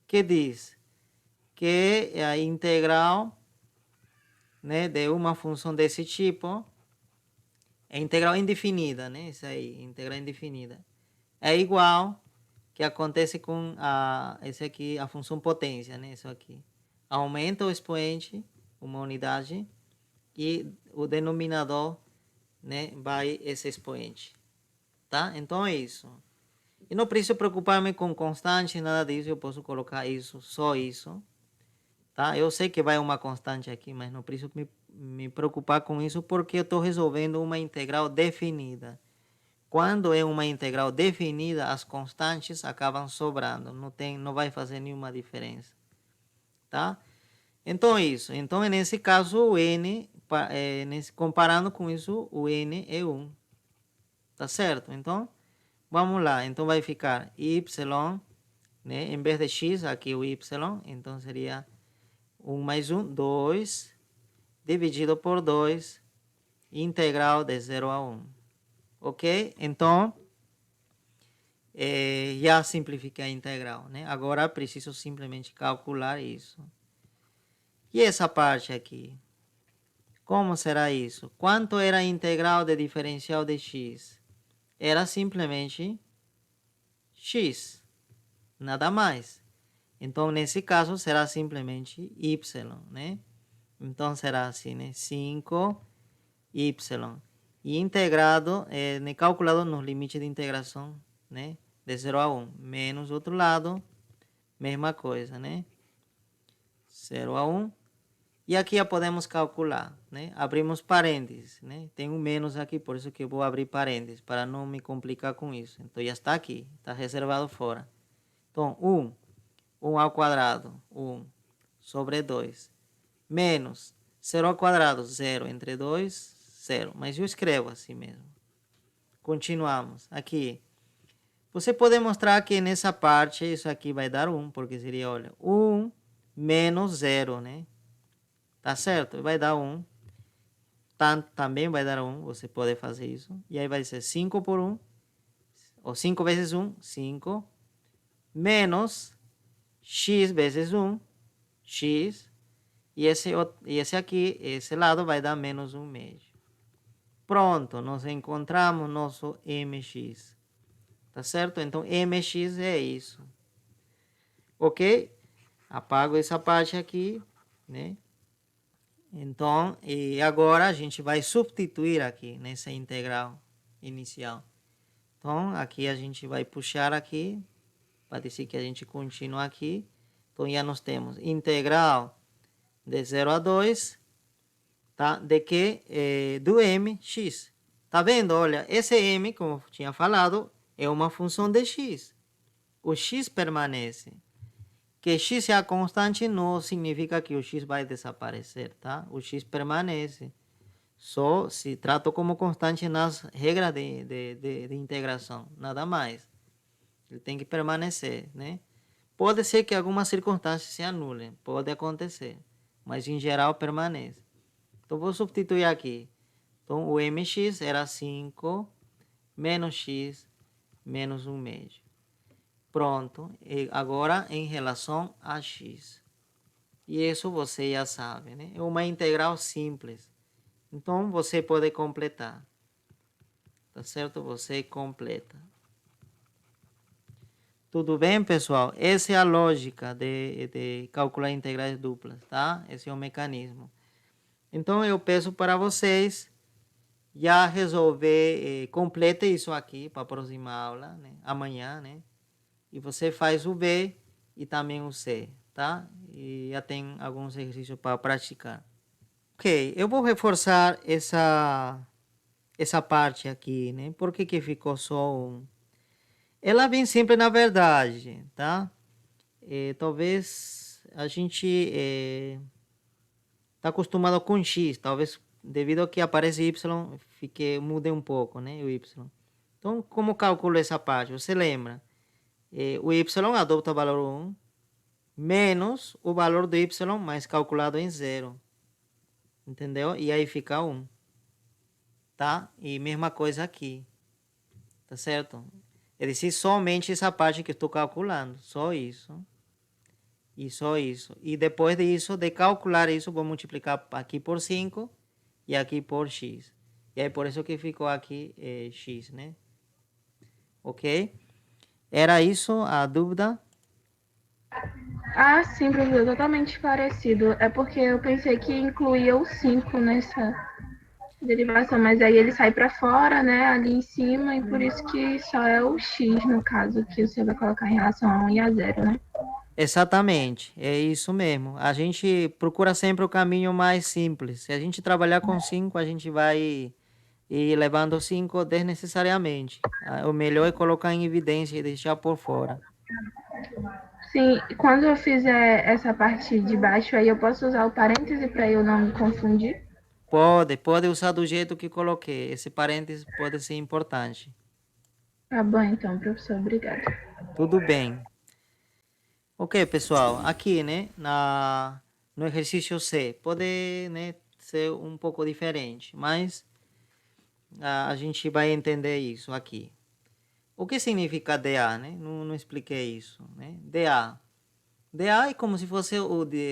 Que diz? Que a integral, né, de uma função desse tipo é integral indefinida, né? Isso aí, integral indefinida. É igual que acontece com esse aqui, a função potência, né? Isso aqui. Aumenta o expoente, uma unidade, e o denominador, né, vai esse expoente. Tá? Então é isso. E não preciso preocupar-me com constante, nada disso. Eu posso colocar isso, só isso. Tá? Eu sei que vai uma constante aqui, mas não preciso me preocupar com isso porque eu estou resolvendo uma integral definida. Quando é uma integral definida, as constantes acabam sobrando. Não vai fazer nenhuma diferença. Tá? Então é isso. Então, nesse caso, o n, comparando com isso, o n é 1. Tá certo? Então, vamos lá. Então, vai ficar y, né? Em vez de x, aqui o y. Então, seria 1 mais 1, 2, dividido por 2, integral de 0 a 1. Ok? Então, já simplifiquei a integral, né? Agora, preciso simplesmente calcular isso. E essa parte aqui? Como será isso? Quanto era a integral de diferencial de x? Era simplesmente x, nada mais. Então, nesse caso, será simplesmente y, né? Então, será assim, né? 5y. E integrado, calculado nos limites de integração, né? De 0 a 1. Menos outro lado, mesma coisa, né? 0 a 1. E aqui já podemos calcular, né? Abrimos parênteses, né? Tem um menos aqui, por isso que eu vou abrir parênteses, para não me complicar com isso. Então, já está aqui, está reservado fora. Então, 1 ao quadrado, 1 sobre 2, menos 0 ao quadrado, 0 entre 2, 0. Mas eu escrevo assim mesmo. Continuamos. Aqui. Você pode mostrar que nessa parte, isso aqui vai dar 1, porque seria, olha, 1 menos 0, né? tá certo? Vai dar 1. Também vai dar 1, você pode fazer isso. E aí vai ser 5 por 1, ou 5 vezes 1, 5, menos x vezes 1, x, e esse aqui, esse lado vai dar menos 1 médio. Pronto, nós encontramos nosso mx. Tá certo? Então, mx é isso. Ok? Apago essa parte aqui, né? Então, e agora a gente vai substituir aqui nessa integral inicial. Então, aqui a gente vai puxar aqui, para dizer que a gente continua aqui. Então, já nós temos integral de 0 a 2, tá? De que? Do mx. Tá vendo? Olha, esse m, como eu tinha falado, é uma função de x. O x permanece. Que x é a constante não significa que o x vai desaparecer, tá? O x permanece. Só se trata como constante nas regras de integração, nada mais. Ele tem que permanecer, né? Pode ser que algumas circunstâncias se anulem, pode acontecer, mas em geral permanece. Então, vou substituir aqui. Então, o mx era 5 menos x menos 1 médio. Pronto. E agora, em relação a x. E isso você já sabe, né? É uma integral simples. Então, você pode completar. Tá certo? Você completa. Tudo bem, pessoal? Essa é a lógica de calcular integrais duplas, tá? Esse é o mecanismo. Então, eu peço para vocês já resolver, completa isso aqui para a próxima aula, né? Amanhã, né? E você faz o B e também o C, tá? E já tem alguns exercícios para praticar. Ok, eu vou reforçar essa parte aqui, né? Por que ficou só um? Ela vem sempre na verdade, tá? Talvez a gente está acostumado com x, talvez devido ao que aparece y, mude um pouco, né? O y. Então, como calculo essa parte? Você lembra? O y adopta o valor 1 menos o valor do y, mas calculado em 0. Entendeu? E aí fica 1. Tá? E mesma coisa aqui. Tá certo? É dizer, somente essa parte que estou calculando. Só isso. E só isso. E depois disso, de calcular isso, vou multiplicar aqui por 5 e aqui por x. E aí por isso que ficou aqui x, né? Ok? Era isso a dúvida? Ah, sim, professor, totalmente esclarecido. É porque eu pensei que incluía o 5 nessa derivação, mas aí ele sai para fora, né, ali em cima, e por isso que só é o x, no caso, que você vai colocar em relação a 1 e a 0, né? Exatamente, é isso mesmo. A gente procura sempre o caminho mais simples. Se a gente trabalhar com 5, a gente vai ir levando 5 desnecessariamente. O melhor é colocar em evidência e deixar por fora. Sim, quando eu fizer essa parte de baixo, aí eu posso usar o parêntese para eu não me confundir? Pode usar do jeito que coloquei. Esse parênteses pode ser importante. Tá bom, então, professor, obrigada. Tudo bem. Ok, pessoal, aqui, né, no exercício C, pode, né, ser um pouco diferente, mas a gente vai entender isso aqui. O que significa DA, né? Não expliquei isso, né? DA. DA é como se fosse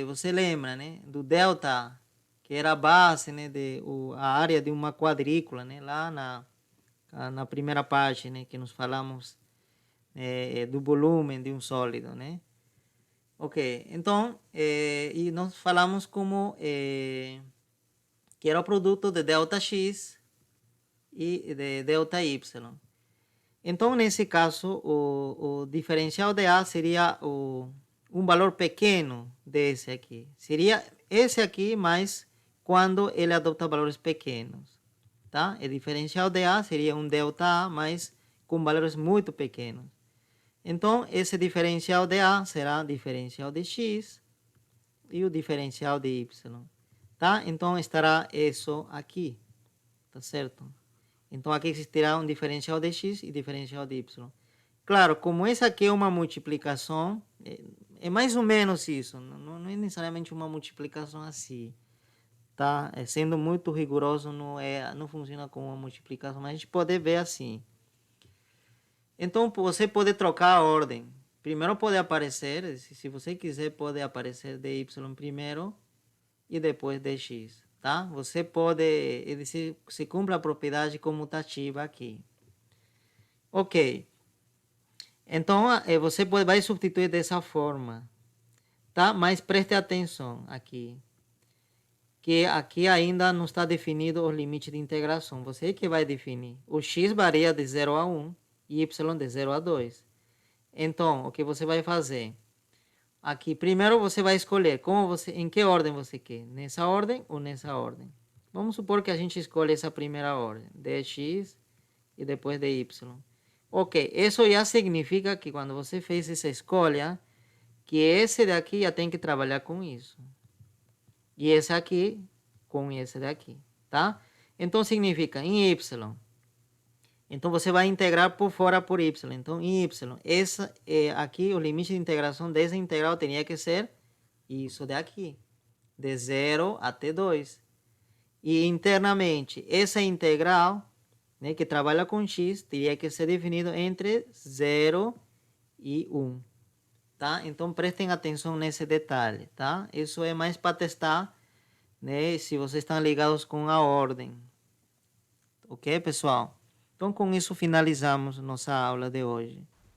você lembra, né? Do delta, que era a base, né? A área de uma quadrícula, né? Lá na primeira parte, né? Que nós falamos do volume de um sólido, né? Ok, então, e nós falamos como que era o produto de delta x e de delta y. Então, nesse caso, o diferencial de A seria um valor pequeno desse aqui. Seria esse aqui, mas quando ele adota valores pequenos. Tá? O diferencial de A seria um delta A, mas com valores muito pequenos. Então, esse diferencial de A será diferencial de x e o diferencial de y. Tá? Então, estará isso aqui. Tá certo? Então, aqui existirá um diferencial de x e diferencial de y. Claro, como essa aqui é uma multiplicação, é mais ou menos isso. Não é necessariamente uma multiplicação assim. tá? Sendo muito rigoroso, não funciona como uma multiplicação, mas a gente pode ver assim. Então, você pode trocar a ordem. Primeiro pode aparecer, se você quiser, pode aparecer dy primeiro e depois dx, tá? Você pode, se cumpre a propriedade comutativa aqui. Ok. Então, você vai substituir dessa forma, tá? Mas preste atenção aqui, que aqui ainda não está definido o limite de integração. Você que vai definir. O x varia de 0 a 1 e y de 0 a 2. Então, o que você vai fazer? Aqui, primeiro você vai escolher em que ordem você quer. Nessa ordem ou nessa ordem. Vamos supor que a gente escolhe essa primeira ordem. Dx e depois dy. Ok, isso já significa que quando você fez essa escolha, que esse daqui já tem que trabalhar com isso. E esse aqui com esse daqui, tá? Então significa em y. Então você vai integrar por fora por y. Então em y, aqui o limite de integração dessa integral teria que ser isso daqui, de 0 até 2. E internamente, essa integral, né, que trabalha com x, teria que ser definido entre 0 e 1. Tá? Então prestem atenção nesse detalhe, tá? Isso é mais para testar, né, se vocês estão ligados com a ordem. Ok, pessoal? Então com isso finalizamos nossa aula de hoje.